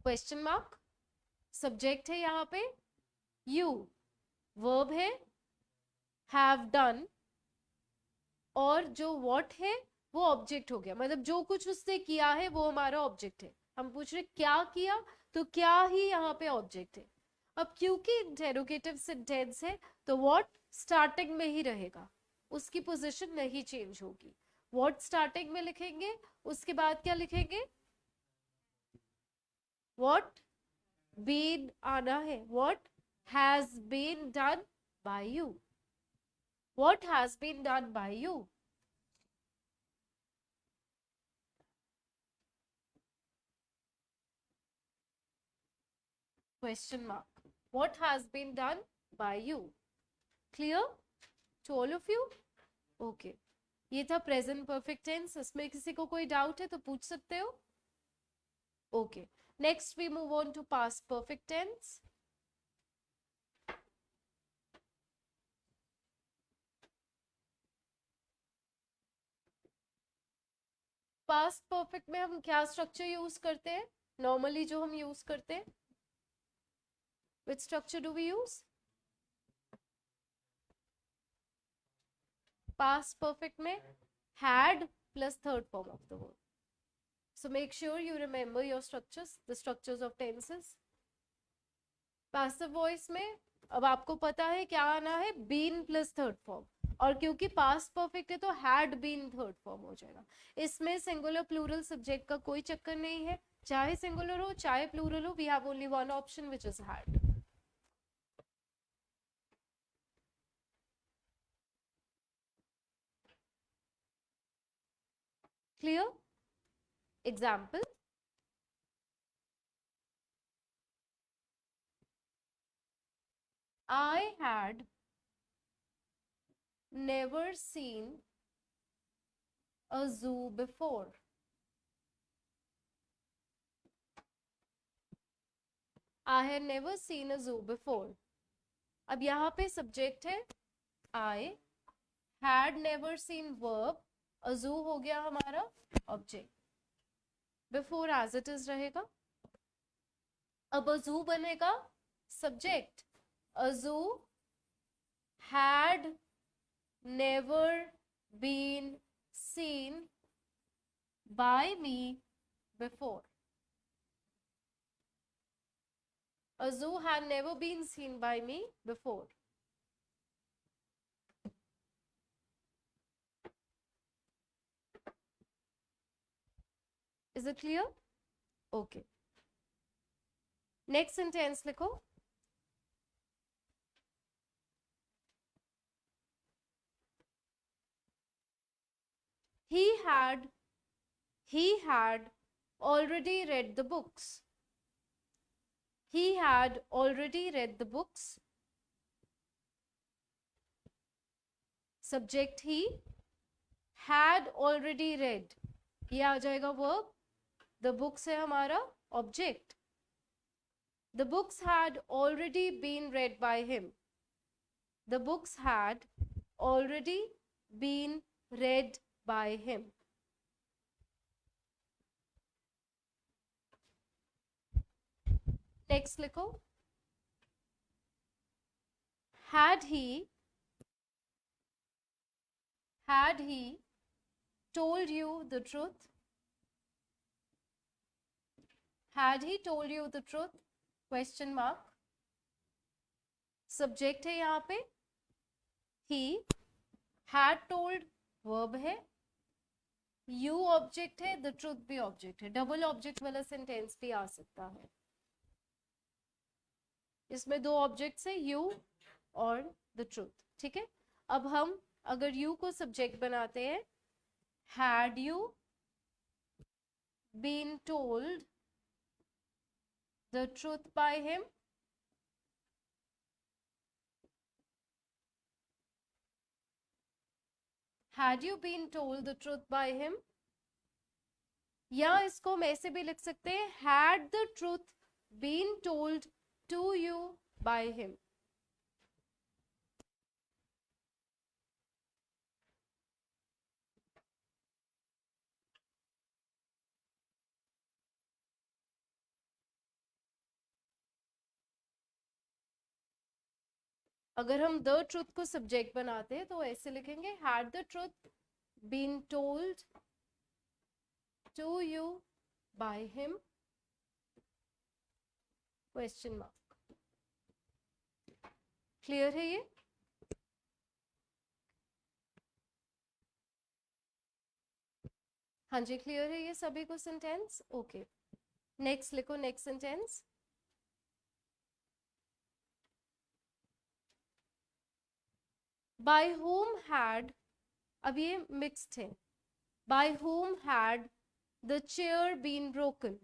Question mark. Subject है यहाँ पे you, verb है have done, और जो what है वो ऑब्जेक्ट हो गया. मतलब जो कुछ उसने किया है वो हमारा ऑब्जेक्ट है. हम पूछ रहे क्या किया, तो क्या ही यहाँ पे ऑब्जेक्ट है. अब क्योंकि इंटेरोगेटिव सेंटेंस है तो what स्टार्टिंग में ही रहेगा, उसकी पोजीशन नहीं चेंज होगी. what स्टार्टिंग में लिखेंगे, उसके बाद क्या लिखेंगे? what been आना है. what has been done by you. What has been done by you? Question mark. What has been done by you? Clear to all of you? Okay. ये था प्रेजेंट परफेक्ट टेंस. इसमें किसी को कोई doubt है तो पूछ सकते हो. Okay, next we move on to past perfect tense. Past perfect में हम क्या स्ट्रक्चर यूज करते हैं? नॉर्मली जो हम यूज करते हैं, which structure do we use? Past perfect में had plus third form of the verb. So make sure you remember your structures, the structures of tenses. Passive voice में अब आपको पता है क्या आना है? been plus third form. और क्योंकि past perfect है तो had been third form हो जाएगा. इसमें singular plural subject का कोई चक्कर नहीं है. चाहे singular हो चाहे plural हो, we have only one option which is had. Clear? Example. I had never seen a zoo before. I had never seen a zoo before. अब यहाँ पे subject है I, had never seen verb, a zoo हो गया हमारा object. Before as it is रहेगा. अब a zoo बनेगा subject. A zoo had never been seen by me before. A zoo had never been seen by me before. Is it clear? Okay. Next sentence लिखो. he had already read the books. He had already read the books. Subject he, had already read, ये आ जाएगा verb. The books है हमारा object. The books had already been read by him. The books had already been read by him. Next लिखो. Had he told you the truth? Had he told you the truth? Question mark. Subject है यहाँ पे he, had told verb है, you object है, the truth भी object है. Double object वाला sentence भी आ सकता है. इसमें दो ऑब्जेक्ट्स है, you और the truth. ठीक है. अब हम अगर you को सब्जेक्ट बनाते हैं, had you been told the truth by him? Had you been told the truth by him? या इसको हम ऐसे भी लिख सकते हैं, had the truth been told to you by him? अगर हम द ट्रुथ को सब्जेक्ट बनाते हैं तो ऐसे लिखेंगे, had the truth been told to you by him? Question mark. Clear है ये? हाँ जी, क्लियर है ये सभी को सेंटेंस? ओके. नेक्स्ट लिखो, next sentence. by whom had, अब ये मिक्स्ड है, by whom had the chair been broken?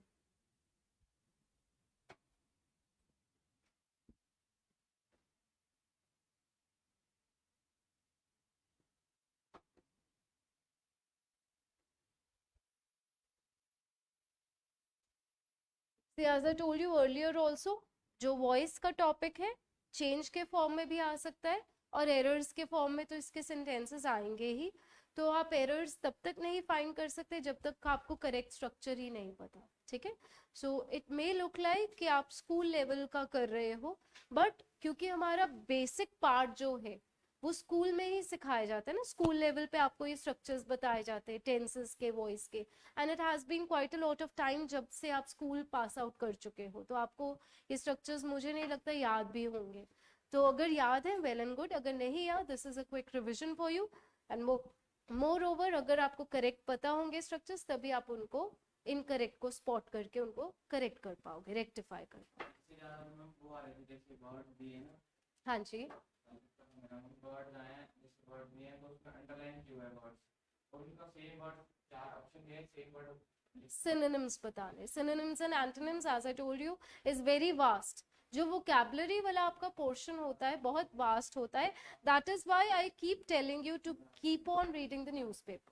See, as I told you earlier also, जो वॉइस का टॉपिक है चेंज के फॉर्म में भी आ सकता है और एरर्स के फॉर्म में तो इसके सेंटेंसेस आएंगे ही. तो आप एरर्स तब तक नहीं फाइंड कर सकते जब तक आपको करेक्ट स्ट्रक्चर ही नहीं पता. ठीक है. So it may look like कि आप स्कूल लेवल का कर रहे हो, बट क्योंकि हमारा बेसिक पार्ट जो है वो स्कूल में ही सिखाया जाता है ना, स्कूल लेवल पे आपको ये स्ट्रक्चर्स बताए जाते हैं टेंसेस के, वॉइस के. And it has been quite a lot of time जब से आप स्कूल पास आउट कर चुके हो, तो आपको ये स्ट्रक्चर्स मुझे नहीं लगता याद भी होंगे. तो अगर याद है वेल एंड गुड, अगर नहीं याद this is a quick revision for you. And more over अगर आपको करेक्ट पता होंगे स्ट्रक्चर्स, तभी आप उनको इनकरेक्ट को स्पॉट करके उनको करेक्ट कर पाओगे, रेक्टिफाई कर पाओगे. हाँ जी. synonyms बताने. synonyms and antonyms as I told you is very vast. जो vocabulary वाला आपका portion होता है बहुत vast होता है. that is why I keep telling you to keep on reading the newspaper.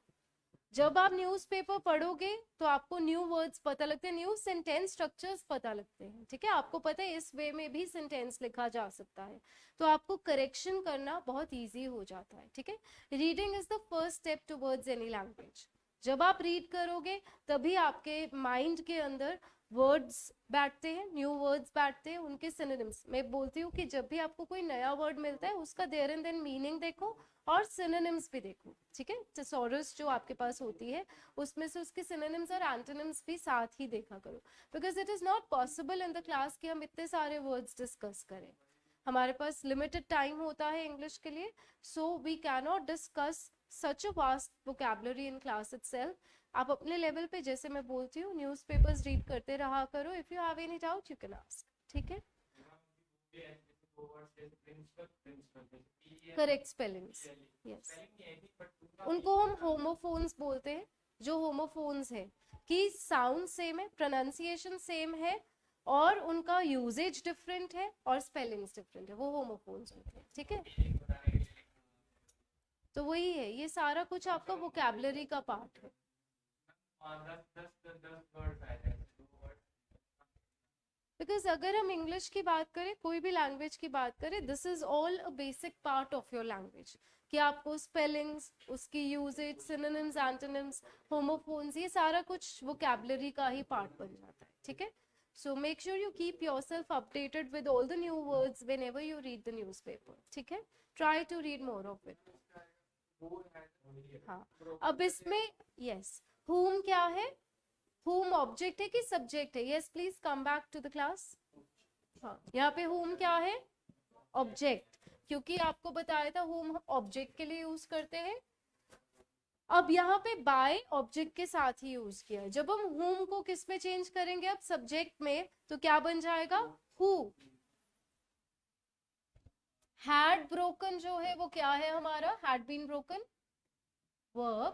जब आप न्यूज़पेपर पढ़ोगे तो आपको न्यू वर्ड्स पता लगते हैं, न्यू सेंटेंस स्ट्रक्चर्स पता लगते हैं. ठीक है. आपको पता है इस वे में भी सेंटेंस लिखा जा सकता है, तो आपको करेक्शन करना बहुत इजी हो जाता है. ठीक है. Reading is the first step towards any language. जब आप रीड करोगे तभी आपके माइंड के अंदर वर्ड्स बैठते हैं, न्यू वर्ड्स बैठते हैं, उनके सिनोनिम्स. मैं बोलती हूँ कि जब भी आपको कोई नया वर्ड मिलता है उसका देयर एंड देन मीनिंग देखो और सिनोनिम्स भी देखो. ठीक है. थिसॉरस जो आपके पास होती है उसमें से उसके सिनोनिम्स और एंटोनिम्स भी साथ ही देखा करो, because it is not possible in the class कि हम इतने सारे वर्ड्स डिस्कस करें. हमारे पास लिमिटेड टाइम होता है इंग्लिश के लिए, so we can not discuss such a vast vocabulary in class itself. आप अपने लेवल पे, जैसे मैं बोलती हूँ, न्यूज़पेपर्स रीड करते रहा करो. If you have any doubt you can ask. ठीक है. करेक्ट स्पेलिंग्स, यस, उनको हम होमोफोन्स बोलते हैं। जो होमोफोन्स है कि साउंड सेम है, प्रोनाउंसिएशन सेम है, और उनका यूजेज डिफरेंट है और स्पेलिंग्स डिफरेंट है, वो होमोफोन्स होते हैं। ठीक है, तो वही है, ये सारा कुछ आपका वोकैबुलरी का पार्ट है। बिकॉज अगर हम इंग्लिश की बात करें, कोई भी लैंग्वेज की बात करें, this is all a basic part of your language, कि आपको स्पेलिंग्स, उसकी यूजेज, सिनोनिम्स, एंटोनिम्स, होमोफोन्स, ये सारा कुछ वोकैबुलरी का ही पार्ट बन जाता है। ठीक है, so make sure you keep yourself updated with all the new words whenever you read the newspaper. ठीक है, try to read more of it. हाँ, अब इसमें yes, whom क्या है, whom ऑब्जेक्ट है कि सब्जेक्ट है? Yes, please come back to the class. हाँ, यहाँ पे whom क्या है, ऑब्जेक्ट, क्योंकि आपको बताया था whom ऑब्जेक्ट के लिए यूज करते हैं। अब यहाँ पे बाय ऑब्जेक्ट के साथ ही यूज किया है। जब हम whom को किस में चेंज करेंगे, अब सब्जेक्ट में, तो क्या बन जाएगा, who। had broken जो है वो क्या है हमारा, had been broken verb,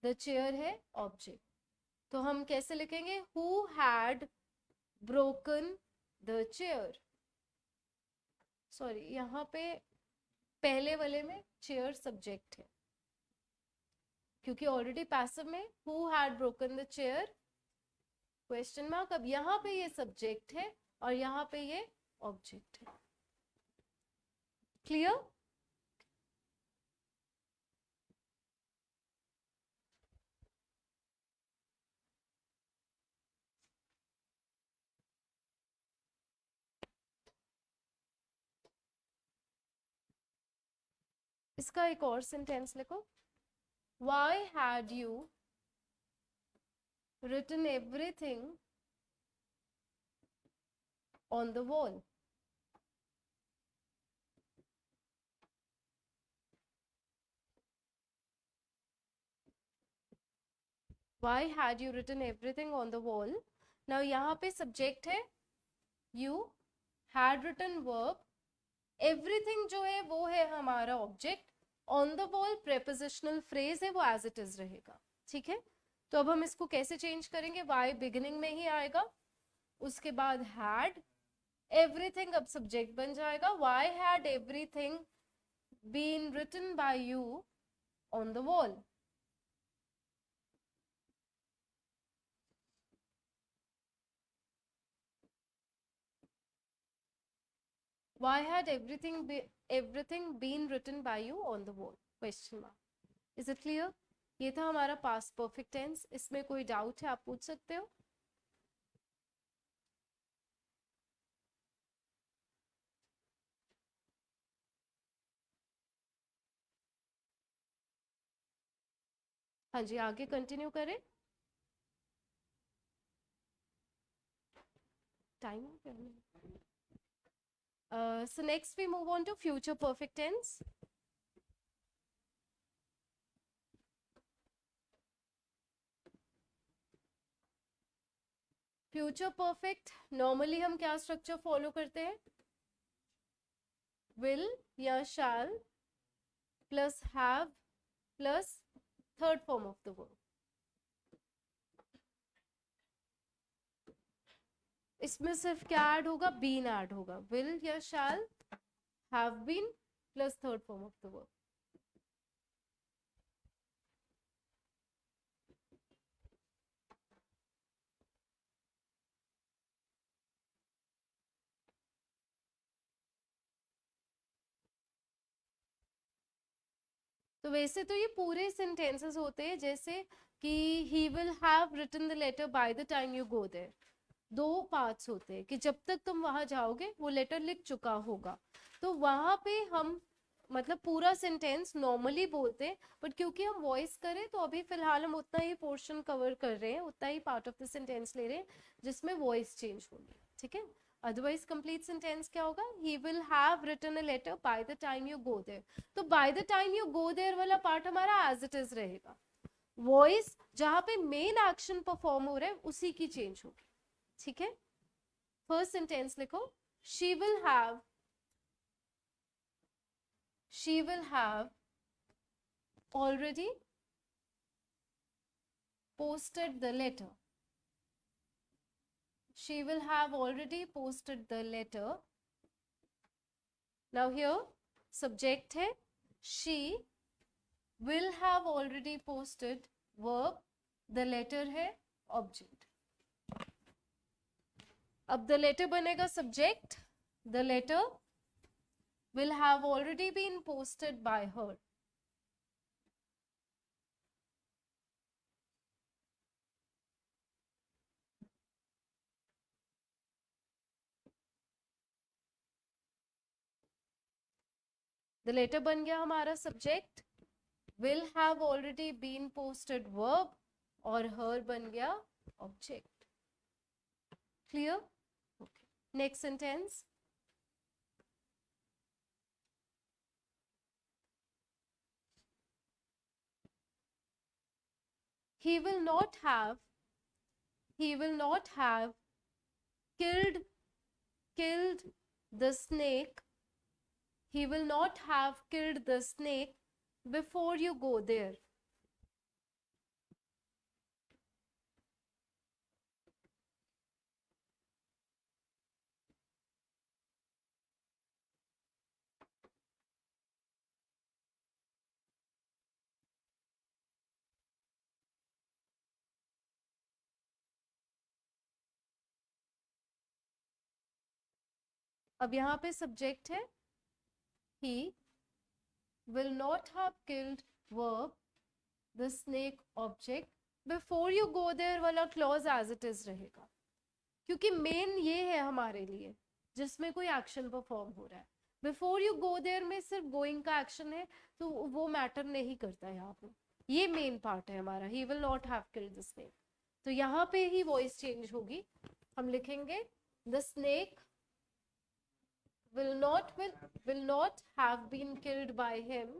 the chair है ऑब्जेक्ट। तो हम कैसे लिखेंगे, who had broken the chair। Sorry, यहाँ पे पहले वाले में चेयर सब्जेक्ट है, क्योंकि ऑलरेडी पैसिव में who had broken the chair question mark. अब यहाँ पे ये सब्जेक्ट है और यहाँ पे ये ऑब्जेक्ट है। क्लियर? इसका एक और सेंटेंस लिखो, why had you written everything on the wall। why had you written everything on the wall। now यहाँ पे सब्जेक्ट है you, had written verb, everything जो है वो है हमारा object, on the wall prepositional phrase है, वो as it is रहेगा। ठीक है, तो अब हम इसको कैसे चेंज करेंगे, why बिगिनिंग में ही आएगा, उसके बाद had, everything अब सब्जेक्ट बन जाएगा, why had everything been written by you on the wall। why had everything been written by you on the wall, question mark। is it clear? ये था हमारा पास्ट परफेक्ट टेंस। इसमें कोई doubt है, आप पूछ सकते हो। हाँ जी, आगे कंटिन्यू करें, time. so next we move on to future perfect tense। Future perfect normally हम क्या स्ट्रक्चर फॉलो करते हैं, विल या शैल plus have plus third form of the verb. इसमें सिर्फ क्या ऐड होगा, बीन ऐड होगा, विल या shall, have been plus third form of the verb. तो वैसे तो ये पूरे सेंटेंसेस होते हैं, जैसे कि he will have written the letter by the time you go there. दो पार्ट्स होते हैं कि जब तक तुम वहां जाओगे वो लेटर लिख चुका होगा, तो वहां पे हम मतलब पूरा सेंटेंस नॉर्मली बोलते हैं, बट क्योंकि हम वॉइस करें तो अभी फिलहाल हम उतना ही पोर्शन कवर कर रहे हैं, उतना ही पार्ट ऑफ द सेंटेंस ले रहे हैं जिसमें वॉइस चेंज होगी। ठीक है, अदरवाइज कंप्लीट सेंटेंस क्या होगा, he will have written a letter by the time you go there. तो by the time you go there वाला पार्ट हमारा एज इट इज रहेगा, वॉइस जहां पे मेन एक्शन परफॉर्म हो रहा है उसी की चेंज होगी। ठीक है, फर्स्ट सेंटेंस लिखो, she will have she will have already posted the letter. She will have already posted the letter. Now here subject है, she will have already posted, verb, the letter है object. अब the letter बनेगा subject, the letter will have already been posted by her. The letter बन गया हमारा subject, will have already been posted verb और her बन गया object. Clear? Okay. Next sentence. He will not have killed the snake. He will not have killed the snake before you go there. अब यहाँ पे subject है he will not have killed verb the snake object before you go there वाला clause as it is रहेगा, क्योंकि main ये है हमारे लिए जिसमें कोई एक्शन परफॉर्म हो रहा है. बिफोर यू गो देयर में सिर्फ गोइंग का एक्शन है तो वो मैटर नहीं करता है यहाँ पे. ये मेन पार्ट है हमारा, he will not have killed the snake. तो यहाँ पे ही वॉइस चेंज होगी. हम लिखेंगे the snake will not have been killed by him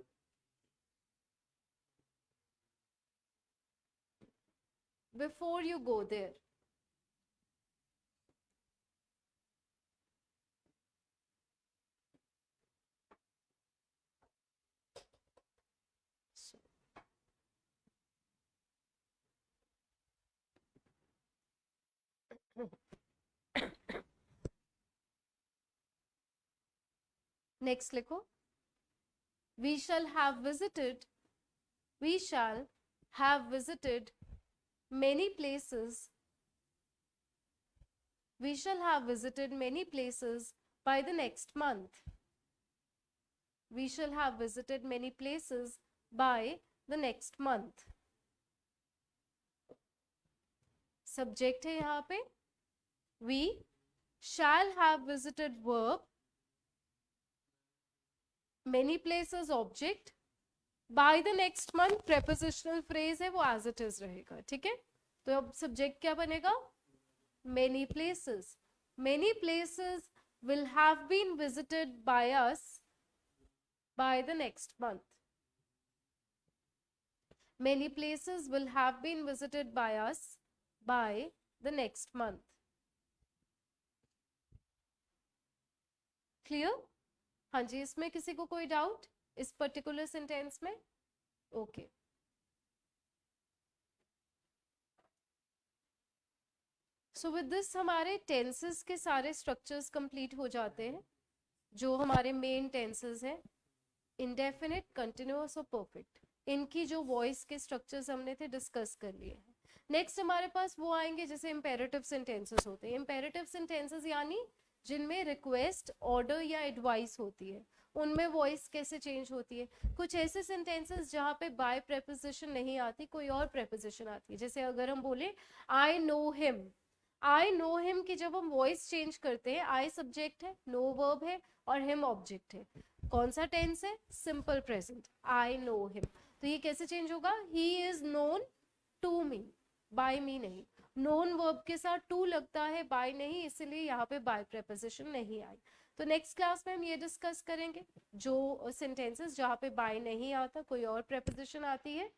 before you go there. Next लिखो, we shall have visited many places. We shall have visited many places by the next month. We shall have visited many places by the next month. Subject है यहाँ पे, we shall have visited verb, many places object, by the next month prepositional phrase है वो as it is रहेगा. ठीक है, तो अब सब्जेक्ट क्या बनेगा, many places. Many places will have been visited by us by the next month. Many places will have been visited by us by the next month. Clear? हाँ जी, इसमें किसी को कोई डाउट इस पर्टिकुलर सेंटेंस में? Okay. So with this हमारे tenses के सारे स्ट्रक्चर्स कंप्लीट हो जाते हैं जो हमारे मेन टेंसेस हैं, इंडेफिनिट, कंटिन्यूअस और परफेक्ट. इनकी जो वॉइस के स्ट्रक्चर्स हमने थे डिस्कस कर लिए हैं. नेक्स्ट हमारे पास वो आएंगे जैसे इंपेरेटिव सेंटेंसेस होते हैं. इंपेरेटिव सेंटेंसेस यानी जिनमें रिक्वेस्ट, ऑर्डर या एडवाइस होती है, उनमें वॉइस कैसे चेंज होती है. कुछ ऐसे सेंटेंसेस जहाँ पे बाय प्रेपोजिशन नहीं आती, कोई और प्रेपोजिशन आती है. जैसे अगर हम बोले आई नो हिम की जब हम वॉइस चेंज करते हैं, आई सब्जेक्ट है, नो वर्ब है और हिम ऑब्जेक्ट है. कौन सा टेंस है, simple present. I know him, तो ये कैसे चेंज होगा, he is known to me, by me नहीं. नोन वर्ब के साथ टू लगता है, बाय नहीं, इसलिए यहाँ पे बाय प्रेपोजिशन नहीं आई. तो नेक्स्ट क्लास में हम ये डिस्कस करेंगे जो सेंटेंसेस जहाँ पे बाय नहीं आता, कोई और प्रेपोजिशन आती है,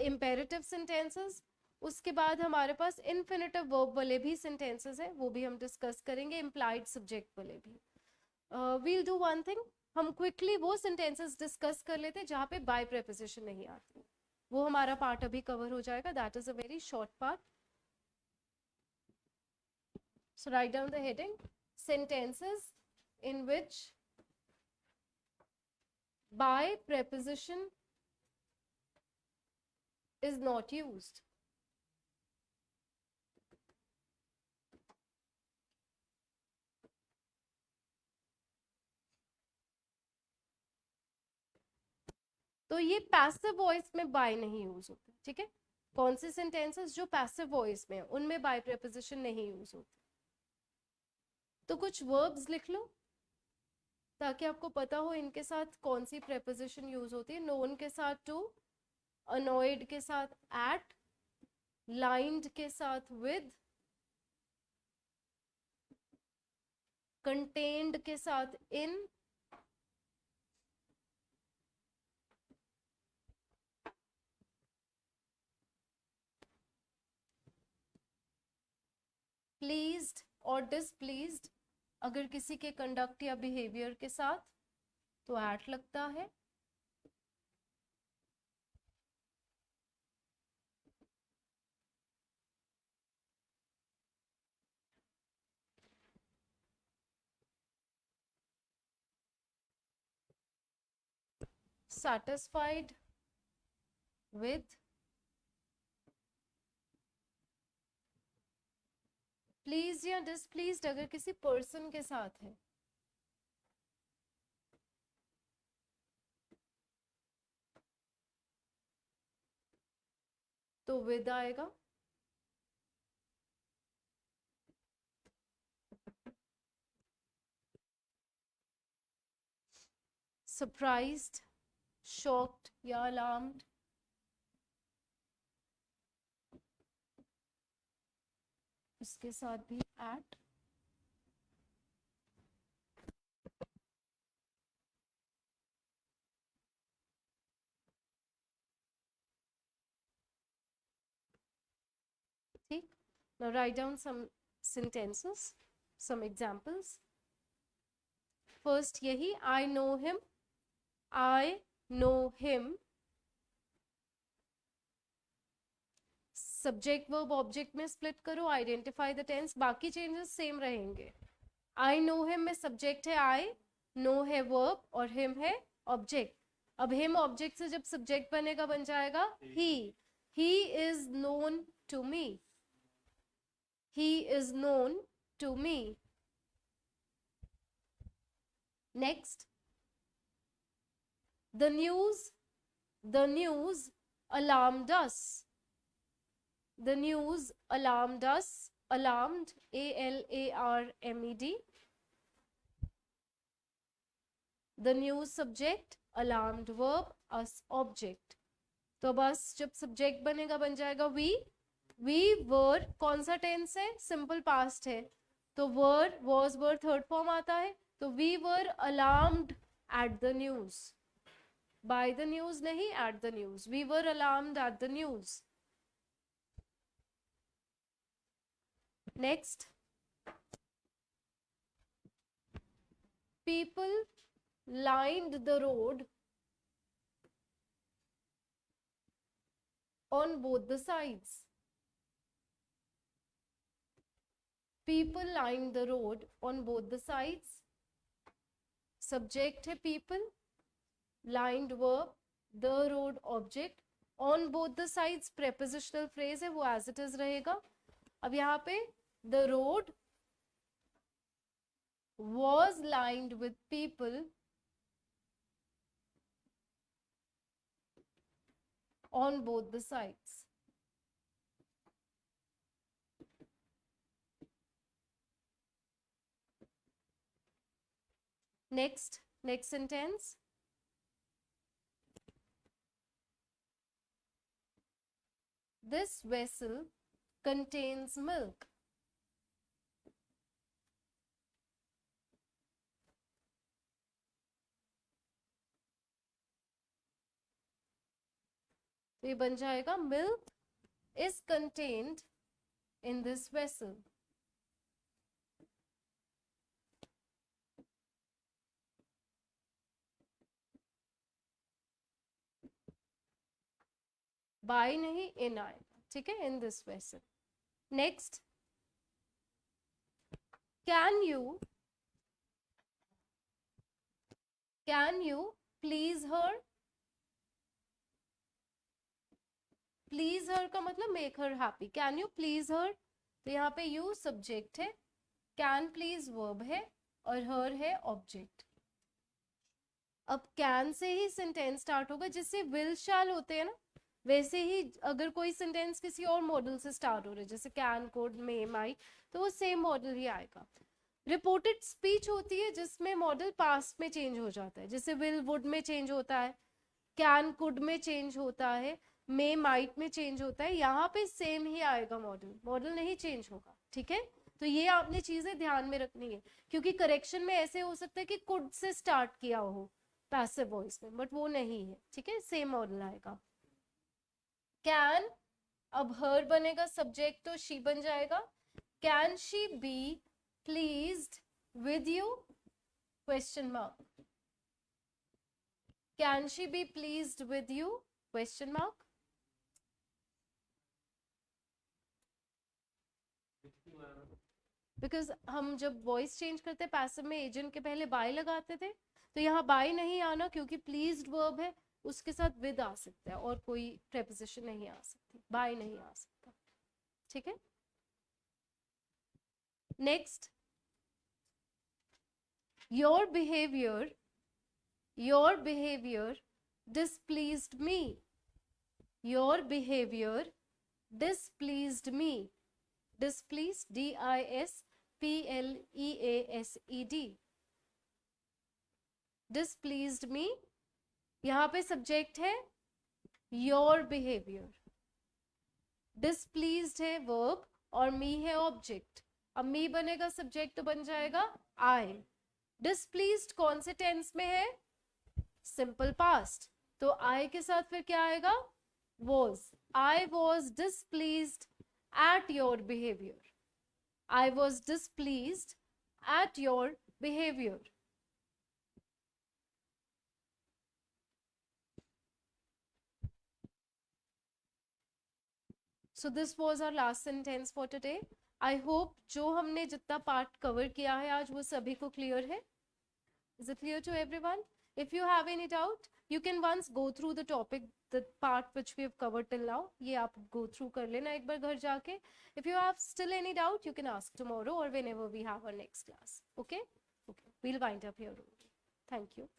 इंपेरेटिव सेंटेंसेस. उसके बाद हमारे पास इन्फिनेटिव वर्ब वाले भी सेंटेंसेस है, वो भी हम डिस्कस करेंगे, इम्प्लाइड सब्जेक्ट वाले भी. वील डू वन थिंग, हम क्विकली वो सेंटेंसेस डिस्कस कर लेते हैं जहाँ पे बाय प्रेपोजिशन नहीं आती, वो हमारा पार्ट अभी कवर हो जाएगा. That is a very short part. So write down the heading, sentences in which by preposition is not used. तो ये पैसिव वॉइस में बाय नहीं यूज होता. ठीक है, कौन से सेंटेंसेस जो पैसिव वॉइस में उनमें बाय प्रेपोजिशन नहीं यूज होते. तो कुछ वर्ब्स लिख लो ताकि आपको पता हो इनके साथ कौन सी प्रेपोजिशन यूज होती है. नोन के साथ टू, अनॉयड के साथ एट, लाइंड के साथ विद, कंटेन्ड के साथ इन, प्लीज्ड और डिसप्लीज्ड अगर किसी के कंडक्ट या बिहेवियर के साथ तो एट लगता है. satisfied with, प्लीज या डिसप्लीज्ड अगर किसी पर्सन के साथ है तो विद आएगा. सरप्राइज्ड, शॉक्ड या अलार्म्ड इसके साथ भी एट. ठीक. Now write down some sentences, some examples. First यही, I know him, I know him. Subject verb object में स्प्लिट करो, आइडेंटिफाई द टेंस, बाकी चेंजेस सेम रहेंगे. आई नो हिम में सब्जेक्ट है आई, नो है वर्ब और हिम है ऑब्जेक्ट. अब हिम ऑब्जेक्ट से जब सब्जेक्ट बनेगा बन जाएगा he is known to me, he is known to me. Next, the news alarmed us. The news alarmed us. Alarmed, A-L-A-R-M-E-D. The news subject, alarmed verb, us object. तो बस जब subject बनेगा बन जाएगा we were. कौन सा tense है? Simple past है तो were, was, were third form आता है. तो we were alarmed at the news. by the news नहीं, at the news. We were alarmed at the news. Next, people lined the road on both the sides. People lined the road on both the sides. Subject है people, lined verb, the road object, on both the sides prepositional phrase है वो as it is रहेगा. अब यहाँ पे the road was lined with people on both the sides. Next sentence. This vessel contains milk. तो ये बन जाएगा milk is contained in this vessel. By नहीं इन आएगा, ठीक है, in this vessel. Next, can you please her. Please her का मतलब make her happy. Can you please her, तो यहाँ पे यू सब्जेक्ट है, कैन प्लीज वर्ब है और हर है ऑब्जेक्ट. अब can say he sentence start होगा, जिससे विल शैल होते हैं ना, वैसे ही अगर कोई सेंटेंस किसी और मॉडल से स्टार्ट हो रहा है, जैसे कैन, कुड, मे, माई, तो वो सेम मॉडल ही आएगा. रिपोर्टेड स्पीच होती है जिसमें मॉडल पास्ट में चेंज हो जाता है, जैसे विल वुड में चेंज होता है, कैन कुड में चेंज होता है, मे माइट में चेंज होता है. यहाँ पे सेम ही आएगा मॉडल, मॉडल नहीं चेंज होगा, ठीक है. तो ये आपने चीजें ध्यान में रखनी है, क्योंकि करेक्शन में ऐसे हो सकता है कि कुड से स्टार्ट किया हो पैसिव वॉइस में, बट वो नहीं है, ठीक है, सेम मॉडल आएगा. कैन, अब हर बनेगा सब्जेक्ट तो शी बन जाएगा. Can she be pleased with you, question mark. Can she be pleased with you, question mark. Because हम जब वॉइस चेंज करते पैसिव में एजेंट के पहले बाय लगाते थे, तो यहाँ बाय नहीं आना, क्योंकि प्लीज्ड वर्ब है, उसके साथ विद आ सकता है और कोई प्रेपोजिशन नहीं आ सकती, बाय नहीं आ सकता, ठीक है. Next, your behaviour displeased me. Your behavior displeased me. Displeased, displeased. Displeased me, यहाँ पे सब्जेक्ट है योर बिहेवियर, डिसप्लीज्ड है वर्ब और मी है ऑब्जेक्ट. अब मी बनेगा सब्जेक्ट तो बन जाएगा आई. डिसप्लीज्ड कौन से टेंस में है, सिंपल पास्ट, तो आई के साथ फिर क्या आएगा, was. I was displeased at your behaviour. I was displeased at your behaviour. So this was our last sentence for today. I hope जो हमने जितना पार्ट कवर किया है आज वो सभी को क्लियर है. Is it clear to everyone? If you have any doubt, you can once go through the topic, the part which we have covered till now. ये आप go through कर लेना एक बार घर जाके. If you have still any doubt, you can ask tomorrow or whenever we have our next class. Okay? Okay. We'll wind up here only. Thank you.